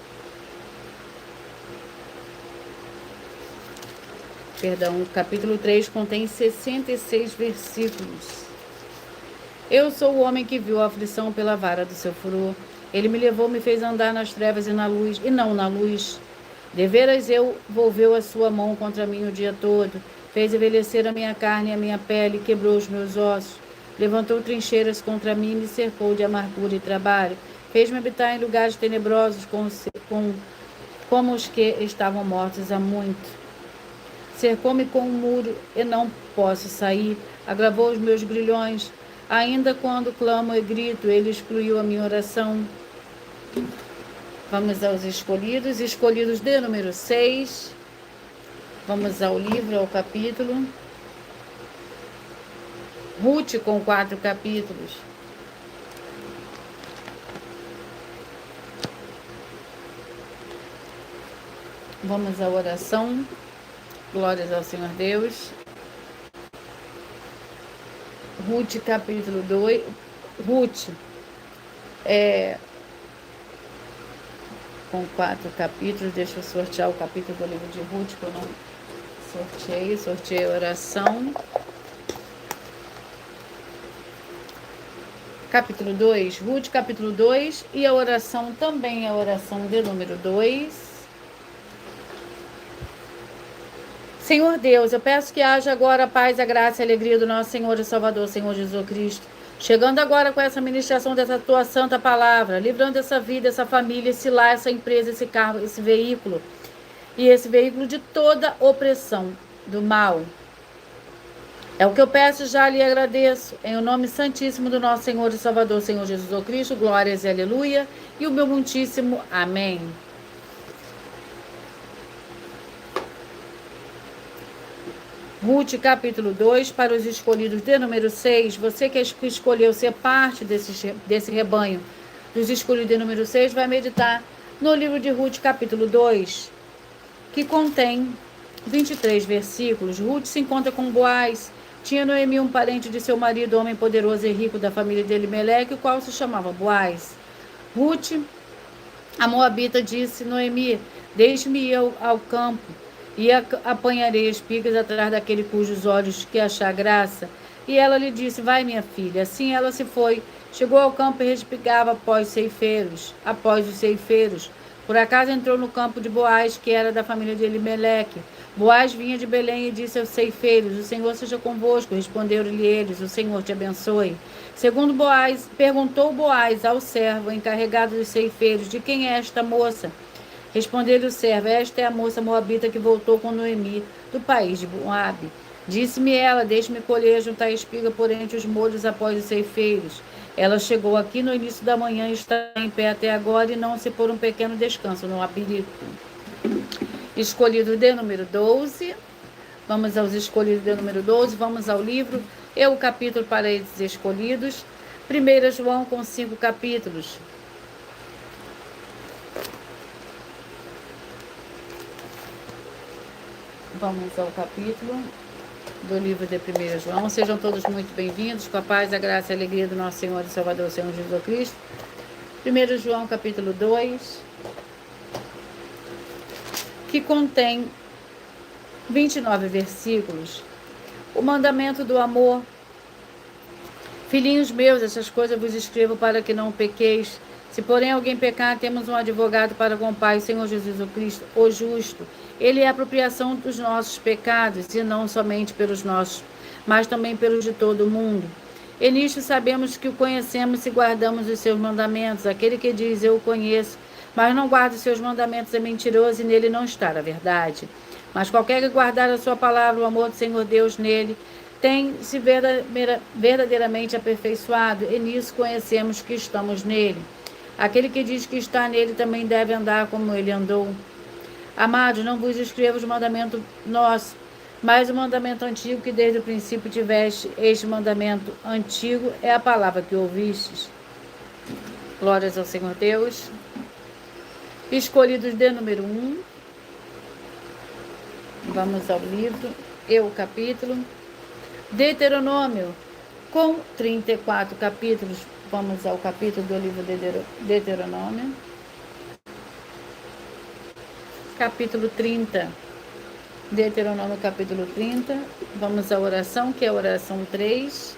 Perdão, o capítulo 3 contém 66 versículos. Eu sou o homem que viu a aflição pela vara do seu furor. Ele me levou, me fez andar nas trevas e na luz, e não na luz. Deveras volveu a sua mão contra mim o dia todo. Fez envelhecer a minha carne e a minha pele, quebrou os meus ossos. Levantou trincheiras contra mim, me cercou de amargura e trabalho. Fez-me habitar em lugares tenebrosos, como os que estavam mortos há muito. Cercou-me com um muro e não posso sair. Agravou os meus grilhões. Ainda quando clamo e grito, ele excluiu a minha oração. Vamos aos escolhidos. Escolhidos, de número 6. Vamos ao livro, ao capítulo. Ruth, com 4 capítulos. Vamos à oração. Glórias ao Senhor Deus. Ruth, capítulo 2. Ruth com 4 capítulos. Deixa eu sortear o capítulo do livro de Ruth, que eu não sorteei. Sorteei a oração. Capítulo 2. Ruth, capítulo 2. E a oração também é a oração de número 2. Senhor Deus, eu peço que haja agora a paz, a graça e a alegria do nosso Senhor e Salvador, Senhor Jesus Cristo. Chegando agora com essa ministração dessa tua santa palavra, livrando essa vida, essa família, esse lar, essa empresa, esse carro, esse veículo. E esse veículo de toda opressão do mal. É o que eu peço, já lhe agradeço. Em o nome santíssimo do nosso Senhor e Salvador, Senhor Jesus Cristo, glórias e aleluia. E o meu muitíssimo amém. Ruth, capítulo 2, para os escolhidos, de número 6. Você que escolheu ser parte desse rebanho dos escolhidos, de número 6, vai meditar no livro de Ruth, capítulo 2, que contém 23 versículos. Ruth se encontra com Boaz. Tinha Noemi um parente de seu marido, homem poderoso e rico da família de Elimeleque, o qual se chamava Boaz. Ruth, a moabita, disse: Noemi, deixe-me ir ao campo, e apanharei espigas atrás daquele cujos olhos que achar graça. E ela lhe disse: vai, minha filha. Assim ela se foi. Chegou ao campo e respigava após os ceifeiros. Por acaso entrou no campo de Boaz, que era da família de Elimeleque. Boaz vinha de Belém e disse aos ceifeiros: o Senhor seja convosco. Responderam-lhe eles: o Senhor te abençoe. Segundo Boaz, perguntou Boaz ao servo encarregado dos ceifeiros: de quem é esta moça? Respondeu-lhe o servo: esta é a moça moabita que voltou com Noemi, do país de Moabe. Disse-me ela: deixe-me colher, juntar espiga por entre os molhos após os ceifeiros. Ela chegou aqui no início da manhã e está em pé até agora, e não se pôr um pequeno descanso no apelido. Escolhido, de número 12. Vamos aos escolhidos, de número 12. Vamos ao livro e o capítulo para esses escolhidos. 1 João, com 5 capítulos. Vamos ao capítulo do livro de 1 João. Sejam todos muito bem-vindos, com a paz, a graça e a alegria do nosso Senhor e Salvador, Senhor Jesus Cristo. 1 João, capítulo 2, que contém 29 versículos. O mandamento do amor. Filhinhos meus, essas coisas vos escrevo para que não pequeis. Se, porém, alguém pecar, temos um advogado para com o Pai, o Senhor Jesus Cristo, o justo. Ele é a apropriação dos nossos pecados, e não somente pelos nossos, mas também pelos de todo o mundo. E nisto sabemos que o conhecemos se guardamos os seus mandamentos. Aquele que diz, eu o conheço, mas não guarda os seus mandamentos, é mentiroso, e nele não está a verdade. Mas qualquer que guardar a sua palavra, o amor do Senhor Deus nele, tem-se verdadeiramente aperfeiçoado, e nisso conhecemos que estamos nele. Aquele que diz que está nele também deve andar como ele andou. Amados, não vos escrevo o mandamento nosso, mas o mandamento antigo que desde o princípio tiveste. Este mandamento antigo é a palavra que ouvistes. Glórias ao Senhor Deus. Escolhidos de número 1. Vamos ao livro, o capítulo. Deuteronômio, com 34 capítulos. Vamos ao capítulo do livro de Deuteronômio. Capítulo 30. Deuteronômio, capítulo 30. Vamos à oração, que é a oração 3.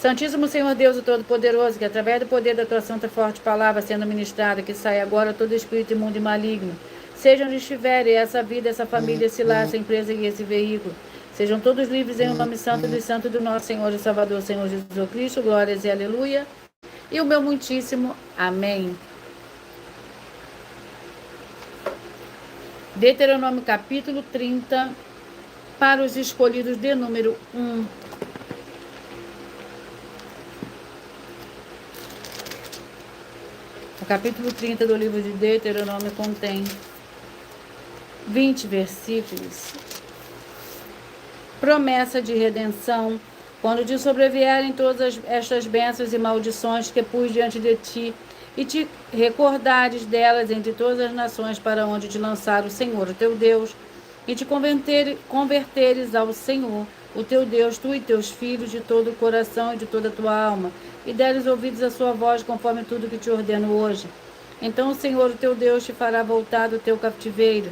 Santíssimo Senhor Deus, o Todo-Poderoso, que através do poder da tua santa e forte palavra sendo ministrada, que sai agora todo espírito imundo e maligno, seja onde estiverem, essa vida, essa família, esse lar, essa empresa e esse veículo, sejam todos livres em o nome santo dos santos do nosso Senhor e Salvador, Senhor Jesus Cristo, glórias e aleluia, e o meu muitíssimo amém. Deuteronômio capítulo 30, para os escolhidos de número 1. O capítulo 30 do livro de Deuteronômio contém 20 versículos. Promessa de redenção. Quando te sobrevierem todas estas bênçãos e maldições que pus diante de ti, e te recordares delas entre todas as nações para onde te lançar o Senhor, o teu Deus, e te converteres ao Senhor, o teu Deus, tu e teus filhos, de todo o coração e de toda a tua alma, e deres ouvidos à sua voz, conforme tudo que te ordeno hoje. Então o Senhor, o teu Deus, te fará voltar do teu cativeiro,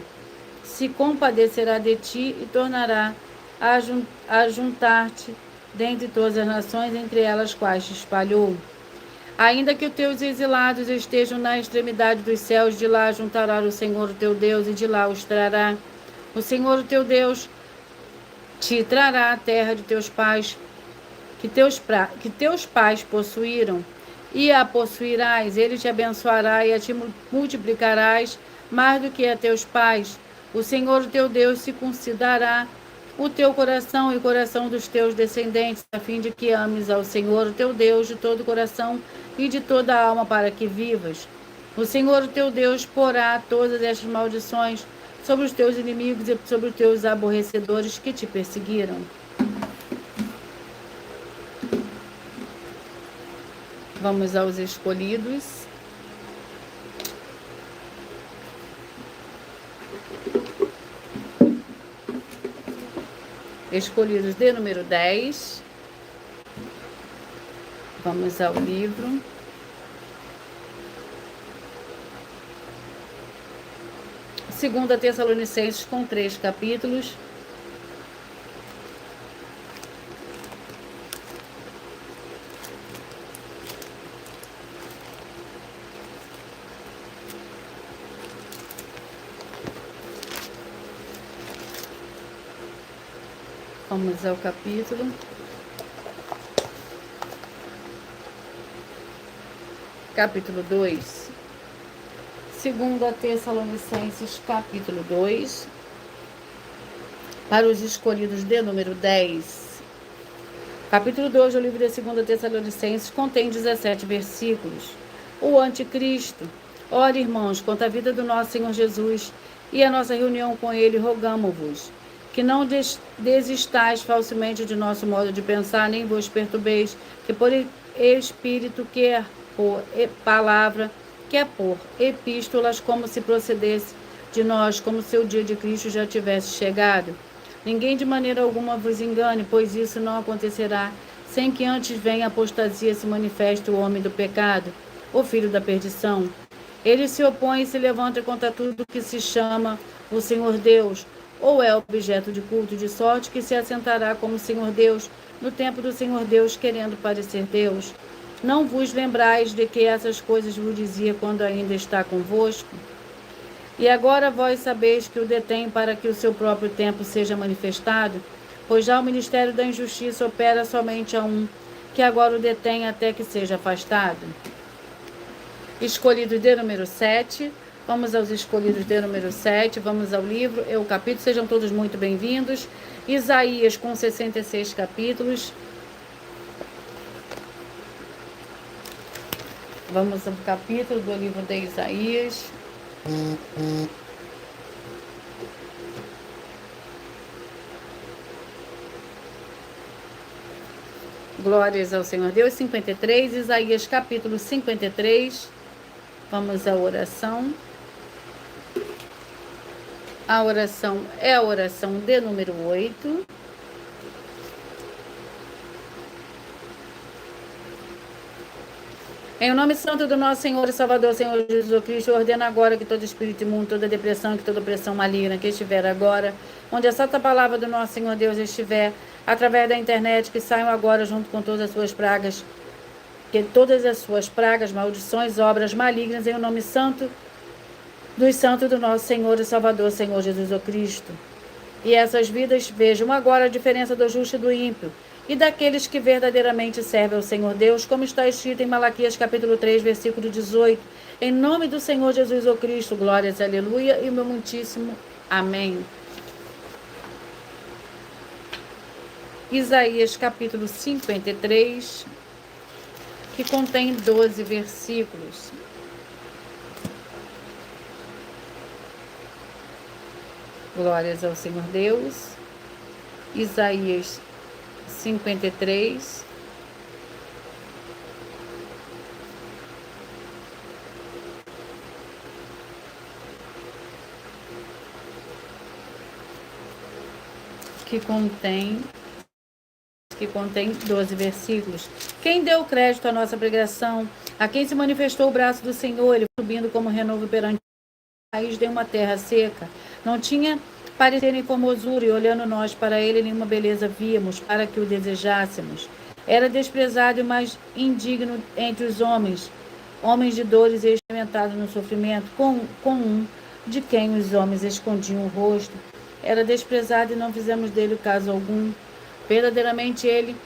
se compadecerá de ti e tornará a juntar-te dentre todas as nações, entre elas quais te espalhou. Ainda que os teus exilados estejam na extremidade dos céus, de lá juntará o Senhor o teu Deus, e de lá os trará. O Senhor o teu Deus te trará a terra de teus pais, que teus pais possuíram, e a possuirás. Ele te abençoará e a te multiplicarás mais do que a teus pais. O Senhor o teu Deus circuncidará o teu coração e o coração dos teus descendentes, a fim de que ames ao Senhor, o teu Deus, de todo o coração e de toda a alma, para que vivas. O Senhor, o teu Deus, porá todas estas maldições sobre os teus inimigos e sobre os teus aborrecedores que te perseguiram. Vamos aos escolhidos. Escolhidos de número 10. Vamos ao livro. Segunda Tessalonicenses, com 3 capítulos. Vamos ao capítulo. Capítulo 2. Segunda Tessalonicenses, capítulo 2. Para os escolhidos de número 10. Capítulo 2 do livro de 2 Tessalonicenses contém 17 versículos. O anticristo. Ora, irmãos, quanto à vida do nosso Senhor Jesus e a nossa reunião com ele, rogamo-vos que não desistais falsamente de nosso modo de pensar, nem vos perturbeis, que por espírito, quer por palavra, quer por epístolas, como se procedesse de nós, como se o dia de Cristo já tivesse chegado. Ninguém de maneira alguma vos engane, pois isso não acontecerá, sem que antes venha a apostasia e se manifeste o homem do pecado, o filho da perdição. Ele se opõe e se levanta contra tudo que se chama o Senhor Deus, ou é objeto de culto, de sorte que se assentará como Senhor Deus, no tempo do Senhor Deus, querendo parecer Deus. Não vos lembrais de que essas coisas vos dizia quando ainda está convosco? E agora vós sabeis que o detém para que o seu próprio tempo seja manifestado, pois já o ministério da injustiça opera somente a um, que agora o detém até que seja afastado. Escolhidos de número 7. Vamos aos escolhidos de número 7. Vamos ao livro e o capítulo. Sejam todos muito bem-vindos. Isaías com 66 capítulos. Vamos ao capítulo do livro de Isaías. Glórias ao Senhor Deus. 53. Isaías capítulo 53. Vamos à oração. A oração é a oração de número 8. Em o nome santo do nosso Senhor e Salvador, Senhor Jesus Cristo, eu ordeno agora que todo espírito imundo, toda depressão, que toda opressão maligna que estiver agora, onde a santa palavra do nosso Senhor Deus estiver, através da internet, que saiam agora junto com todas as suas pragas, que todas as suas pragas, maldições, obras malignas, em o nome santo dos santos do nosso Senhor e Salvador, Senhor Jesus Cristo. E essas vidas vejam agora a diferença do justo e do ímpio, e daqueles que verdadeiramente servem ao Senhor Deus, como está escrito em Malaquias capítulo 3, versículo 18. Em nome do Senhor Jesus Cristo, glórias, aleluia, e o meu muitíssimo amém. Isaías capítulo 53, que contém 12 versículos. Glórias ao Senhor Deus. Isaías 53. Que contém 12 versículos. Quem deu crédito à nossa pregação? A quem se manifestou o braço do Senhor, ele subindo como renovo perante a raiz de uma terra seca. Não tinha parecer em formosura, e olhando nós para ele, nenhuma beleza víamos, para que o desejássemos. Era desprezado e mais indigno entre os homens, homens de dores e experimentado no sofrimento, com um de quem os homens escondiam o rosto. Era desprezado e não fizemos dele caso algum. Verdadeiramente ele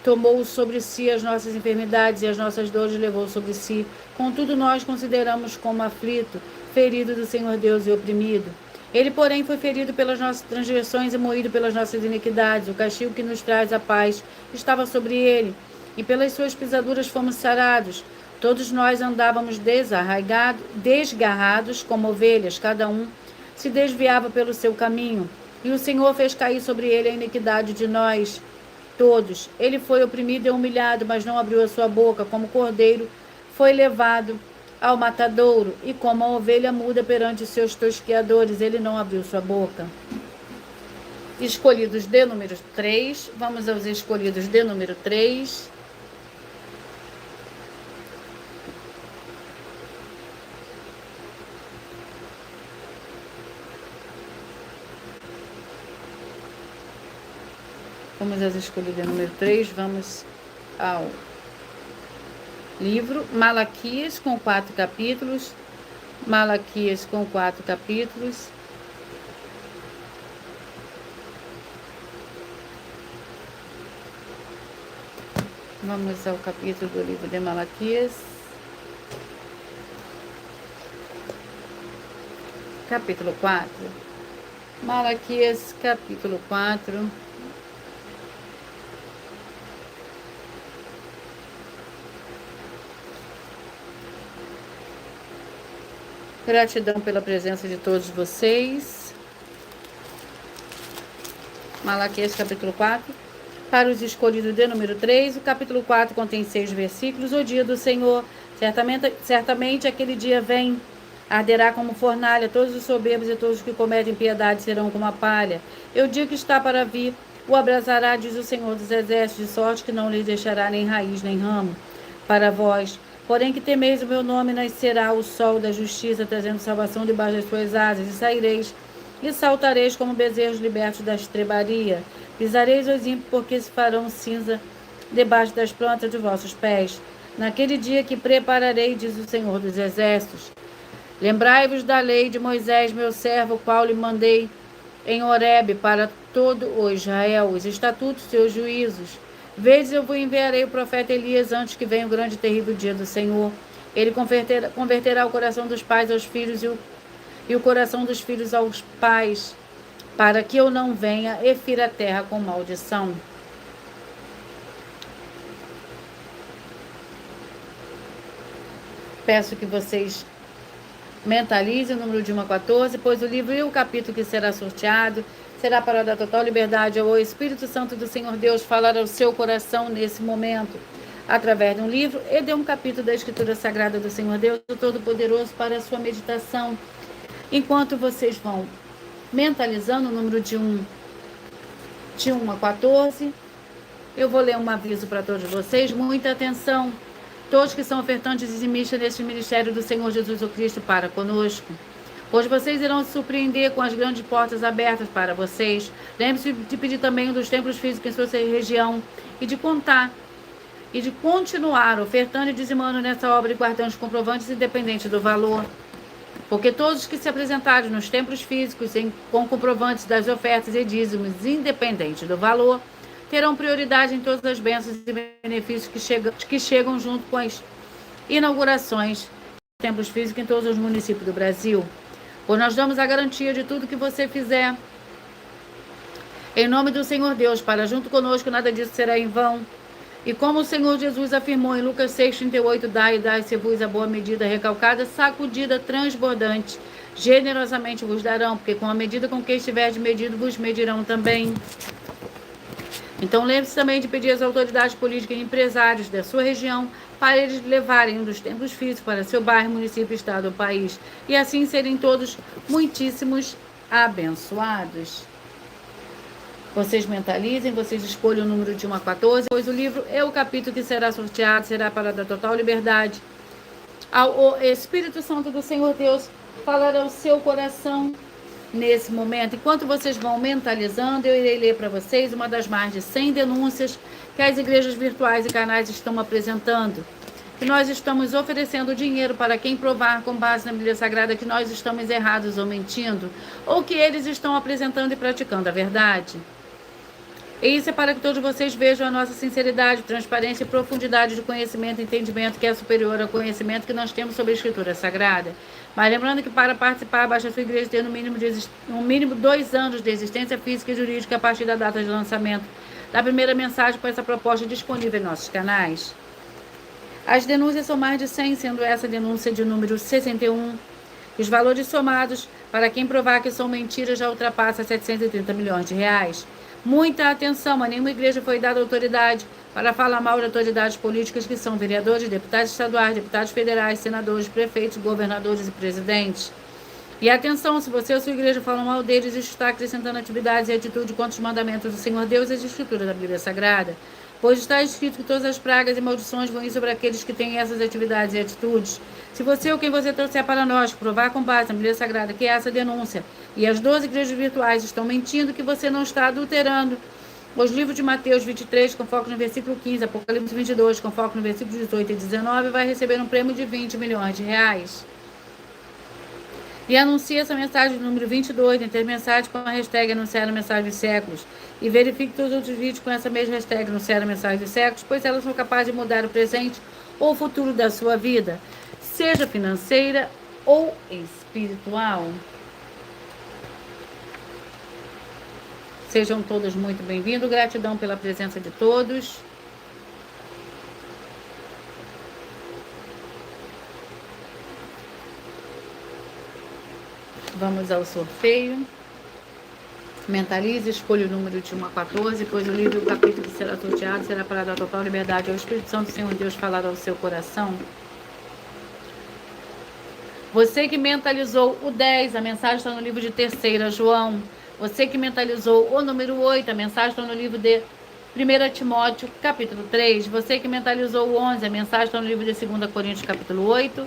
tomou sobre si as nossas enfermidades e as nossas dores levou sobre si. Contudo, nós consideramos como aflito, ferido do Senhor Deus e oprimido. Ele, porém, foi ferido pelas nossas transgressões e moído pelas nossas iniquidades. O castigo que nos traz a paz estava sobre ele, e pelas suas pisaduras fomos sarados. Todos nós andávamos desgarrados como ovelhas, cada um se desviava pelo seu caminho. E o Senhor fez cair sobre ele a iniquidade de nós todos. Ele foi oprimido e humilhado, mas não abriu a sua boca. Como cordeiro foi levado ao matadouro, e como a ovelha muda perante os seus tosqueadores, ele não abriu sua boca. Escolhidos de número 3. Vamos aos escolhidos de número 3. Vamos aos escolhidos de número 3. Vamos ao livro Malaquias com 4 capítulos. Malaquias com 4 capítulos. Vamos ao capítulo do livro de Malaquias. Capítulo 4. Malaquias, capítulo 4. Gratidão pela presença de todos vocês. Malaquias capítulo 4. Para os escolhidos de número 3, o capítulo 4 contém 6 versículos. O dia do Senhor, certamente aquele dia vem, arderá como fornalha, todos os soberbos e todos os que cometem piedade serão como a palha. E o dia que está para vir, o abrasará, diz o Senhor dos Exércitos, de sorte que não lhes deixará nem raiz nem ramo. Para vós, porém, que temeis o meu nome, nascerá o sol da justiça, trazendo salvação debaixo das suas asas, e saireis E saltareis como bezerros libertos da estrebaria. Pisareis os ímpios, porque se farão cinza debaixo das plantas de vossos pés. Naquele dia que prepararei, diz o Senhor dos Exércitos. Lembrai-vos da lei de Moisés, meu servo, qual lhe mandei em Horebe para todo o Israel, os estatutos, seus juízos. Vedes, eu vos enviarei o profeta Elias antes que venha o grande e terrível dia do Senhor. Ele converterá o coração dos pais aos filhos e o coração dos filhos aos pais, para que eu não venha e fira a terra com maldição. Peço que vocês mentalizem o número de 1 a 14, pois o livro e o capítulo que será sorteado será para dar total liberdade ao Espírito Santo do Senhor Deus falar ao seu coração nesse momento, através de um livro e de um capítulo da Escritura Sagrada do Senhor Deus, o Todo-Poderoso, para a sua meditação. Enquanto vocês vão mentalizando o número de 1 a 14, eu vou ler um aviso para todos vocês. Muita atenção. Todos que são ofertantes e dizimistas neste ministério do Senhor Jesus o Cristo para conosco. Hoje vocês irão se surpreender com as grandes portas abertas para vocês. Lembre-se de pedir também um dos templos físicos em sua região e de continuar ofertando e dizimando nessa obra e guardando os comprovantes independente do valor. Porque todos que se apresentarem nos templos físicos com comprovantes das ofertas e dízimos independente do valor, terão prioridade em todas as bênçãos e benefícios que chegam junto com as inaugurações de templos físicos em todos os municípios do Brasil. Pois nós damos a garantia de tudo que você fizer em nome do Senhor Deus, para junto conosco nada disso será em vão. E como o Senhor Jesus afirmou em Lucas 6,38, dai-se-vos a boa medida, recalcada, sacudida, transbordante, generosamente vos darão, porque com a medida com que estiverdes medido, vos medirão também. Então lembre-se também de pedir às autoridades políticas e empresários da sua região para eles levarem um dos templos físicos para seu bairro, município, estado ou país, e assim serem todos muitíssimos abençoados. Vocês mentalizem, vocês escolhem o número de 1 a 14, pois o livro e o capítulo que será sorteado será para dar total liberdade ao Espírito Santo do Senhor Deus falar ao seu coração nesse momento. Enquanto vocês vão mentalizando, eu irei ler para vocês uma das mais de 100 denúncias que as igrejas virtuais e canais estão apresentando. Que nós estamos oferecendo dinheiro para quem provar com base na Bíblia Sagrada que nós estamos errados ou mentindo, ou que eles estão apresentando e praticando a verdade. E isso é para que todos vocês vejam a nossa sinceridade, transparência e profundidade de conhecimento e entendimento que é superior ao conhecimento que nós temos sobre a Escritura Sagrada. Mas lembrando que para participar, basta a sua igreja ter no mínimo 2 anos de existência física e jurídica a partir da data de lançamento da primeira mensagem com essa proposta disponível em nossos canais. As denúncias são mais de 100, sendo essa denúncia de número 61. Os valores somados, para quem provar que são mentiras, já ultrapassa 730 milhões de reais. Muita atenção, a nenhuma igreja foi dada autoridade para falar mal de autoridades políticas que são vereadores, deputados estaduais, deputados federais, senadores, prefeitos, governadores e presidentes. E atenção, se você ou sua igreja falam mal deles, isso está acrescentando atividades e atitude contra os mandamentos do Senhor Deus e as escrituras da Bíblia Sagrada. Pois está escrito que todas as pragas e maldições vão ir sobre aqueles que têm essas atividades e atitudes. Se você ou quem você trouxer para nós provar com base na Bíblia Sagrada que essa denúncia e as 12 igrejas virtuais estão mentindo, que você não está adulterando os livros de Mateus 23, com foco no versículo 15, Apocalipse 22, com foco no versículo 18 e 19, vai receber um prêmio de 20 milhões de reais. E anuncie essa mensagem no número 22, entre as mensagens com a hashtag anunciar a mensagem dos séculos. E verifique todos os outros vídeos com essa mesma hashtag anunciar a mensagem dos séculos, pois elas são capazes de mudar o presente ou o futuro da sua vida, seja financeira ou espiritual. Sejam todos muito bem-vindos. Gratidão pela presença de todos. Vamos ao sorteio. Mentalize, escolha o número de 1 a 14, pois o livro e o capítulo que será sorteado será para dar total liberdade ao Espírito Santo do Senhor Deus falar ao seu coração. Você que mentalizou o 10, a mensagem está no livro de 3 João. Você que mentalizou o número 8, a mensagem está no livro de 1 Timóteo, capítulo 3. Você que mentalizou o 11, a mensagem está no livro de 2 Coríntios, capítulo 8.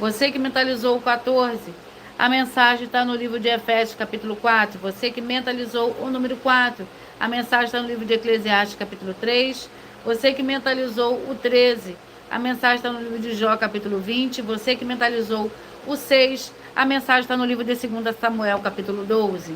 Você que mentalizou o 14, A mensagem está no livro de Efésios, capítulo 4. Você que mentalizou o número 4. A mensagem está no livro de Eclesiastes, capítulo 3. Você que mentalizou o 13. A mensagem está no livro de Jó, capítulo 20. Você que mentalizou o 6. A mensagem está no livro de 2 Samuel, capítulo 12.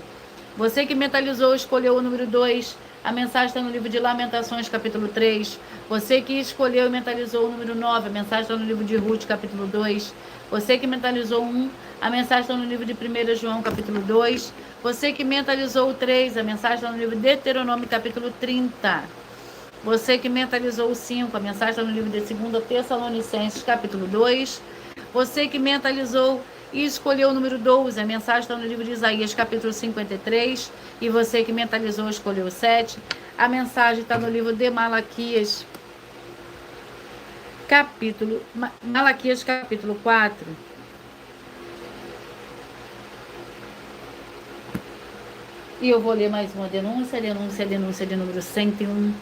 Você que mentalizou, escolheu o número 2. A mensagem está no livro de Lamentações, capítulo 3. Você que escolheu e mentalizou o número 9. A mensagem está no livro de Ruth, capítulo 2. Você que mentalizou 1. A mensagem está no livro de 1 João, capítulo 2. Você que mentalizou o 3. A mensagem está no livro de Deuteronômio, capítulo 30. Você que mentalizou o 5. A mensagem está no livro de 2 Tessalonicenses, capítulo 2. Você que mentalizou e escolheu o número 12. A mensagem está no livro de Isaías, capítulo 53. E você que mentalizou, escolheu o 7. A mensagem está no livro de Malaquias, Malaquias, capítulo 4. E eu vou ler mais uma denúncia de número 101.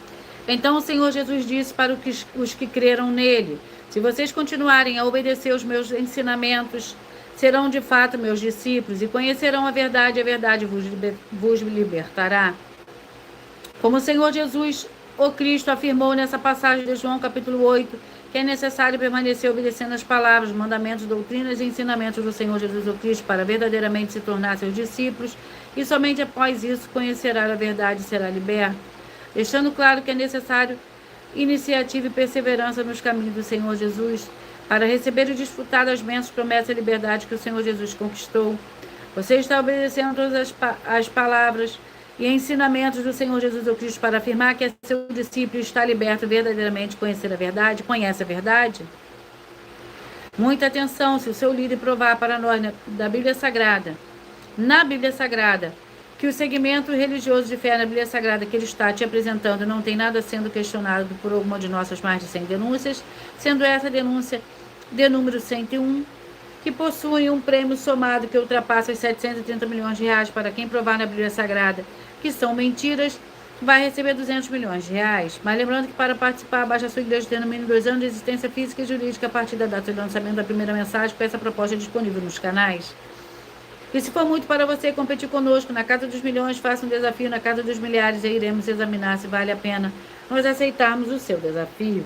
Então o Senhor Jesus disse para os que creram nele: se vocês continuarem a obedecer os meus ensinamentos, serão de fato meus discípulos e conhecerão a verdade vos libertará. Como o Senhor Jesus, o Cristo, afirmou nessa passagem de João capítulo 8, que é necessário permanecer obedecendo as palavras, mandamentos, doutrinas e ensinamentos do Senhor Jesus, o Cristo, para verdadeiramente se tornar seus discípulos, e somente após isso conhecerá a verdade e será liberto, deixando claro que é necessário iniciativa e perseverança nos caminhos do Senhor Jesus, para receber e desfrutar das bênçãos, promessas e liberdade que o Senhor Jesus conquistou. Você está obedecendo todas as palavras e ensinamentos do Senhor Jesus o Cristo para afirmar que é seu discípulo e está liberto verdadeiramente conhecer a verdade? Conhece a verdade? Muita atenção, se o seu líder provar para nós na Bíblia Sagrada, que o segmento religioso de fé na Bíblia Sagrada que ele está te apresentando não tem nada sendo questionado por alguma de nossas mais de 100 denúncias, sendo essa denúncia de número 101, que possui um prêmio somado que ultrapassa os 730 milhões de reais para quem provar na Bíblia Sagrada que são mentiras, vai receber 200 milhões de reais. Mas lembrando que para participar, basta a sua igreja ter no mínimo 2 anos de existência física e jurídica a partir da data de lançamento da primeira mensagem, com essa proposta disponível nos canais. E se for muito para você competir conosco na Casa dos Milhões, faça um desafio na Casa dos Milhares e iremos examinar se vale a pena nós aceitarmos o seu desafio.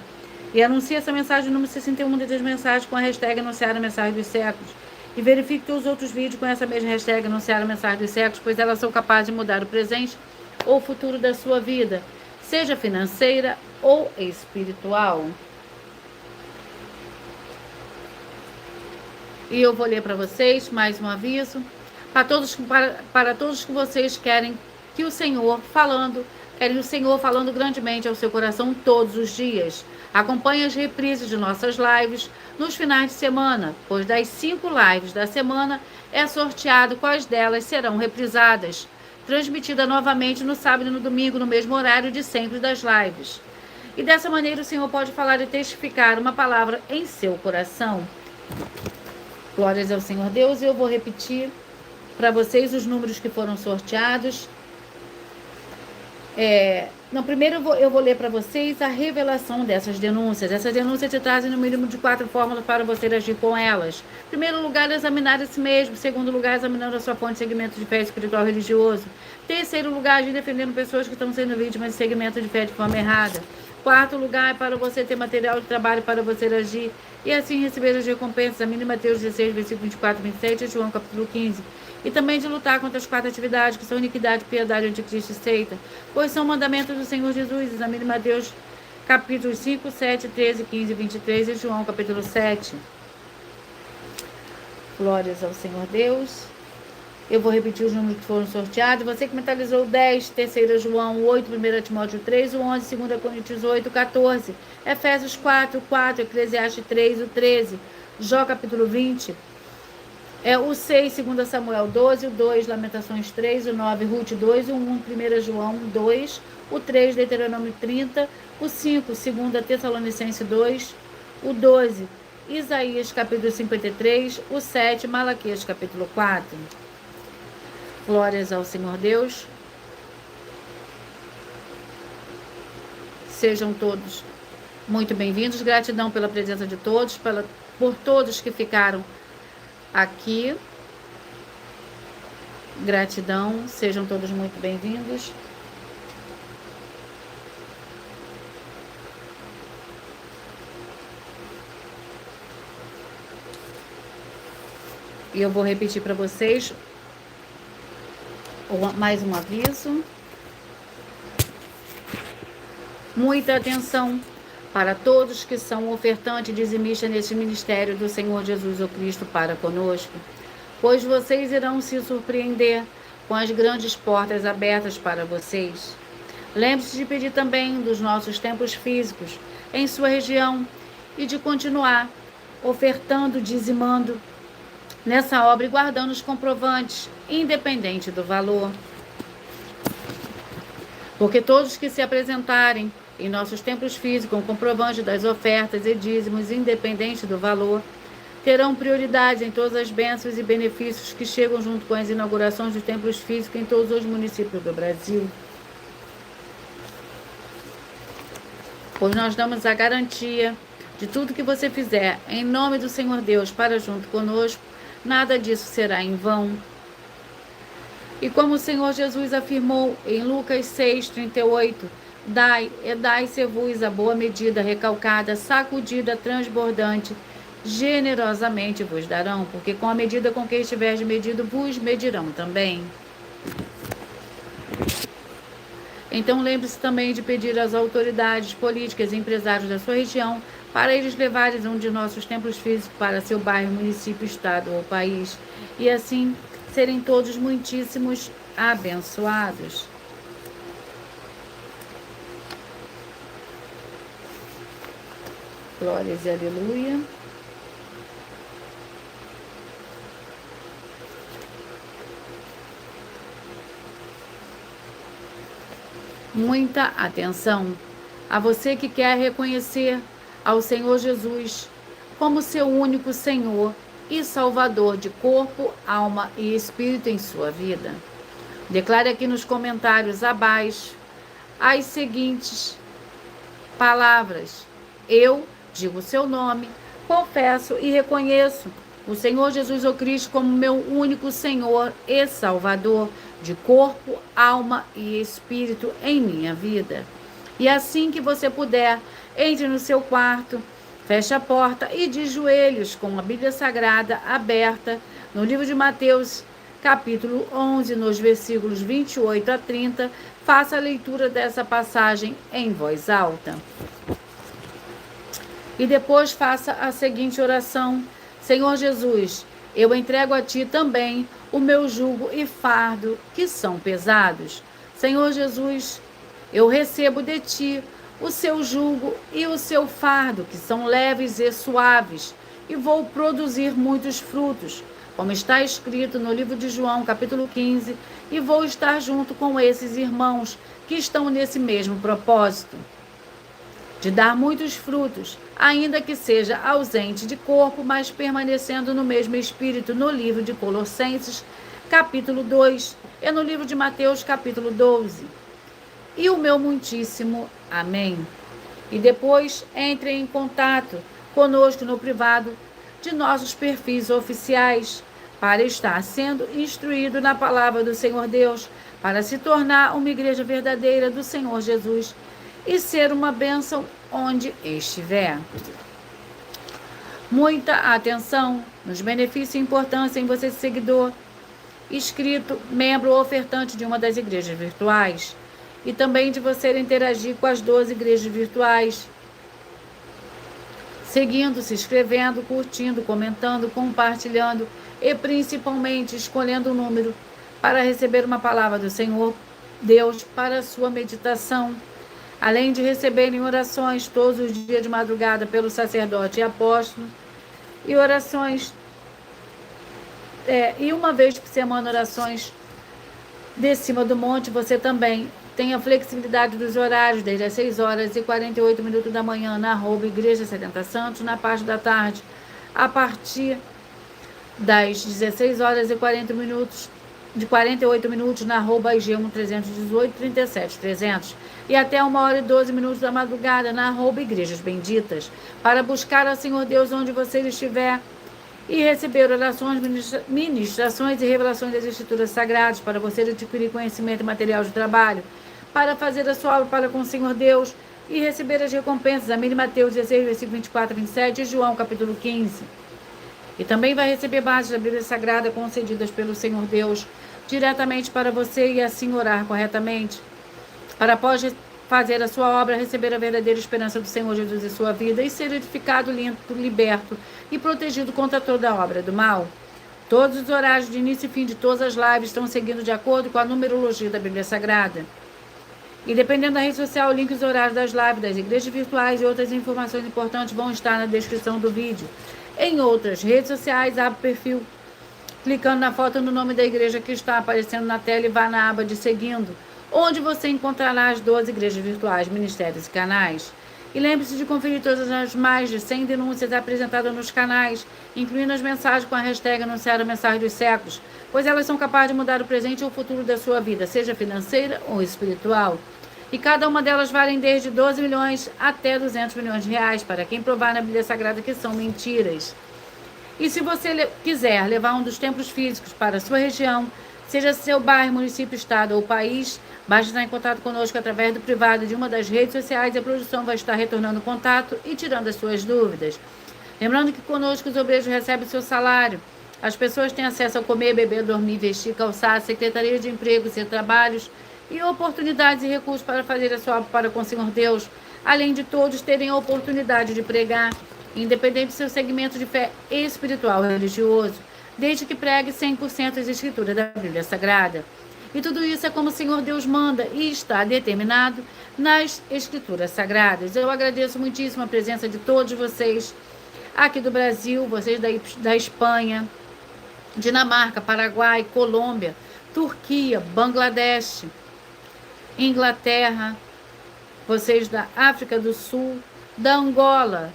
E anuncie essa mensagem número 61 das mensagens com a hashtag anunciar a mensagem dos séculos. E verifique que os outros vídeos com essa mesma hashtag anunciar a mensagem dos séculos, pois elas são capazes de mudar o presente ou o futuro da sua vida, seja financeira ou espiritual. E eu vou ler para vocês mais um aviso. Para todos que vocês querem o Senhor falando grandemente ao seu coração todos os dias. Acompanhe as reprises de nossas lives nos finais de semana, pois das 5 lives da semana é sorteado quais delas serão reprisadas, transmitida novamente no sábado e no domingo, no mesmo horário de sempre das lives. E dessa maneira o Senhor pode falar e testificar uma palavra em seu coração. Glórias ao Senhor Deus. Eu vou repetir para vocês os números que foram sorteados. Primeiro eu vou ler para vocês a revelação dessas denúncias. Essas denúncias te trazem no mínimo de 4 fórmulas para você agir com elas. Em primeiro lugar, examinar a si mesmo. Em segundo lugar, examinando a sua fonte de segmento de fé espiritual religioso. Em terceiro lugar, agir defendendo pessoas que estão sendo vítimas de segmento de fé de forma errada. Quarto lugar, para você ter material de trabalho para você agir e assim receber as recompensas. Examine Mateus 16, versículo 24 e 27 e João capítulo 15. E também de lutar contra as 4 atividades, que são iniquidade, piedade, anticristo e seita, pois são mandamentos do Senhor Jesus. Examine Mateus capítulos 5, 7, 13, 15 e 23 e João capítulo 7. Glórias ao Senhor Deus. Eu vou repetir os números que foram sorteados. Você que mentalizou 10, 3 João 8, 1 Timóteo 3, o 11, 2 Coríntios 8, 14, Efésios 4, 4, Eclesiastes 3, o 13, Jó capítulo 20, o 6, 2 Samuel 12, o 2, Lamentações 3, o 9, Ruth 2, o 1, 1 João 2, o 3, Deuteronômio 30, o 5, 2 Tessalonicenses 2, o 12, Isaías capítulo 53, o 7, Malaquias capítulo 4. Glórias ao Senhor Deus. Sejam todos muito bem-vindos. Gratidão pela presença de todos, por todos que ficaram aqui Gratidão, sejam todos muito bem-vindos. E eu vou repetir para vocês mais um aviso. Muita atenção para todos que são ofertantes e dizimistas neste ministério do Senhor Jesus o Cristo para conosco, pois vocês irão se surpreender com as grandes portas abertas para vocês. Lembre-se de pedir também dos nossos templos físicos em sua região e de continuar ofertando, dizimando nessa obra e guardando os comprovantes, independente do valor. Porque todos que se apresentarem em nossos templos físicos com comprovante das ofertas e dízimos, independente do valor, terão prioridade em todas as bênçãos e benefícios que chegam junto com as inaugurações dos templos físicos em todos os municípios do Brasil. Pois nós damos a garantia de tudo que você fizer em nome do Senhor Deus para junto conosco, nada disso será em vão. E como o Senhor Jesus afirmou em Lucas 6:38, dai-se-vos a boa medida, recalcada, sacudida, transbordante, generosamente vos darão, porque com a medida com que estiveres medido, vos medirão também. Então lembre-se também de pedir às autoridades políticas e empresários da sua região para eles levarem um de nossos templos físicos para seu bairro, município, estado ou país, e assim serem todos muitíssimos abençoados. Glórias e aleluia. Muita atenção a você que quer reconhecer ao Senhor Jesus como seu único Senhor e Salvador de corpo, alma e espírito em sua vida. Declare aqui nos comentários abaixo as seguintes palavras: eu digo o seu nome, confesso e reconheço o Senhor Jesus o Cristo como meu único Senhor e Salvador de corpo, alma e espírito em minha vida. E assim que você puder, entre no seu quarto, feche a porta e de joelhos com a Bíblia Sagrada aberta no livro de Mateus, capítulo 11, nos versículos 28 a 30, faça a leitura dessa passagem em voz alta. E depois faça a seguinte oração: Senhor Jesus, eu entrego a Ti também o meu jugo e fardo, que são pesados. Senhor Jesus, eu recebo de Ti o seu jugo e o seu fardo, que são leves e suaves, e vou produzir muitos frutos, como está escrito no livro de João, capítulo 15, e vou estar junto com esses irmãos que estão nesse mesmo propósito, de dar muitos frutos, ainda que seja ausente de corpo, mas permanecendo no mesmo espírito, no livro de Colossenses, capítulo 2, e no livro de Mateus, capítulo 12. E o meu muitíssimo amém. E depois entre em contato conosco no privado de nossos perfis oficiais, para estar sendo instruído na palavra do Senhor Deus, para se tornar uma igreja verdadeira do Senhor Jesus e ser uma bênção onde estiver. Muita atenção nos benefícios e importância em você ser seguidor, inscrito, membro ou ofertante de uma das igrejas virtuais, e também de você interagir com as 12 igrejas virtuais, seguindo, se inscrevendo, curtindo, comentando, compartilhando e principalmente escolhendo o número para receber uma palavra do Senhor Deus para a sua meditação, além de receberem orações todos os dias de madrugada pelo sacerdote e apóstolo, e orações, e uma vez por semana orações de cima do monte. Você também tem a flexibilidade dos horários, desde as 6h48 da manhã na @Igreja 70 Santos, na parte da tarde, a partir das 16h48 na @IGEM 318 37 300 e até 1h12 da madrugada na @Igrejas Benditas, para buscar ao Senhor Deus onde você estiver e receber orações, ministrações e revelações das Escrituras Sagradas, para você adquirir conhecimento e material de trabalho, para fazer a sua obra para com o Senhor Deus e receber as recompensas. Amém. Mateus 16, versículo 24 e 27 e João, capítulo 15. E também vai receber bases da Bíblia Sagrada concedidas pelo Senhor Deus diretamente para você e assim orar corretamente, para após fazer a sua obra, receber a verdadeira esperança do Senhor Jesus em sua vida e ser edificado, limpo, liberto e protegido contra toda a obra do mal. Todos os horários de início e fim de todas as lives estão seguindo de acordo com a numerologia da Bíblia Sagrada. E dependendo da rede social, o link dos horários das lives, das igrejas virtuais e outras informações importantes vão estar na descrição do vídeo. Em outras redes sociais, abre o perfil, clicando na foto no nome da igreja que está aparecendo na tela e vá na aba de seguindo, onde você encontrará as 12 igrejas virtuais, ministérios e canais. E lembre-se de conferir todas as mais de 100 denúncias apresentadas nos canais, incluindo as mensagens com a hashtag Anunciar a Mensagem dos Séculos, pois elas são capazes de mudar o presente ou o futuro da sua vida, seja financeira ou espiritual. E cada uma delas valem desde 12 milhões até 200 milhões de reais, para quem provar na Bíblia Sagrada que são mentiras. E se você quiser levar um dos templos físicos para a sua região, seja seu bairro, município, estado ou país, basta estar em contato conosco através do privado de uma das redes sociais e a produção vai estar retornando o contato e tirando as suas dúvidas. Lembrando que conosco os obreiros recebem seu salário. As pessoas têm acesso a comer, beber, dormir, vestir, calçar, secretaria de emprego, ser trabalhos e oportunidades e recursos para fazer a sua obra para com o Senhor Deus, além de todos terem a oportunidade de pregar, independente do seu segmento de fé espiritual ou religioso, desde que pregue 100% as escrituras da Bíblia Sagrada. E tudo isso é como o Senhor Deus manda e está determinado nas Escrituras Sagradas. Eu agradeço muitíssimo a presença de todos vocês aqui do Brasil, vocês da Espanha, Dinamarca, Paraguai, Colômbia, Turquia, Bangladesh, Inglaterra, vocês da África do Sul, da Angola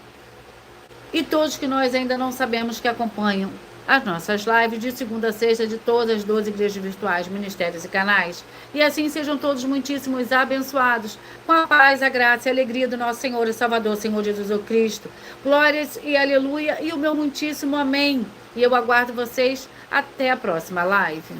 e todos que nós ainda não sabemos que acompanham as nossas lives de segunda a sexta de todas as 12 igrejas virtuais, ministérios e canais. E assim sejam todos muitíssimos abençoados, com a paz, a graça e a alegria do nosso Senhor e Salvador, Senhor Jesus Cristo. Glórias e aleluia e o meu muitíssimo amém. E eu aguardo vocês até a próxima live.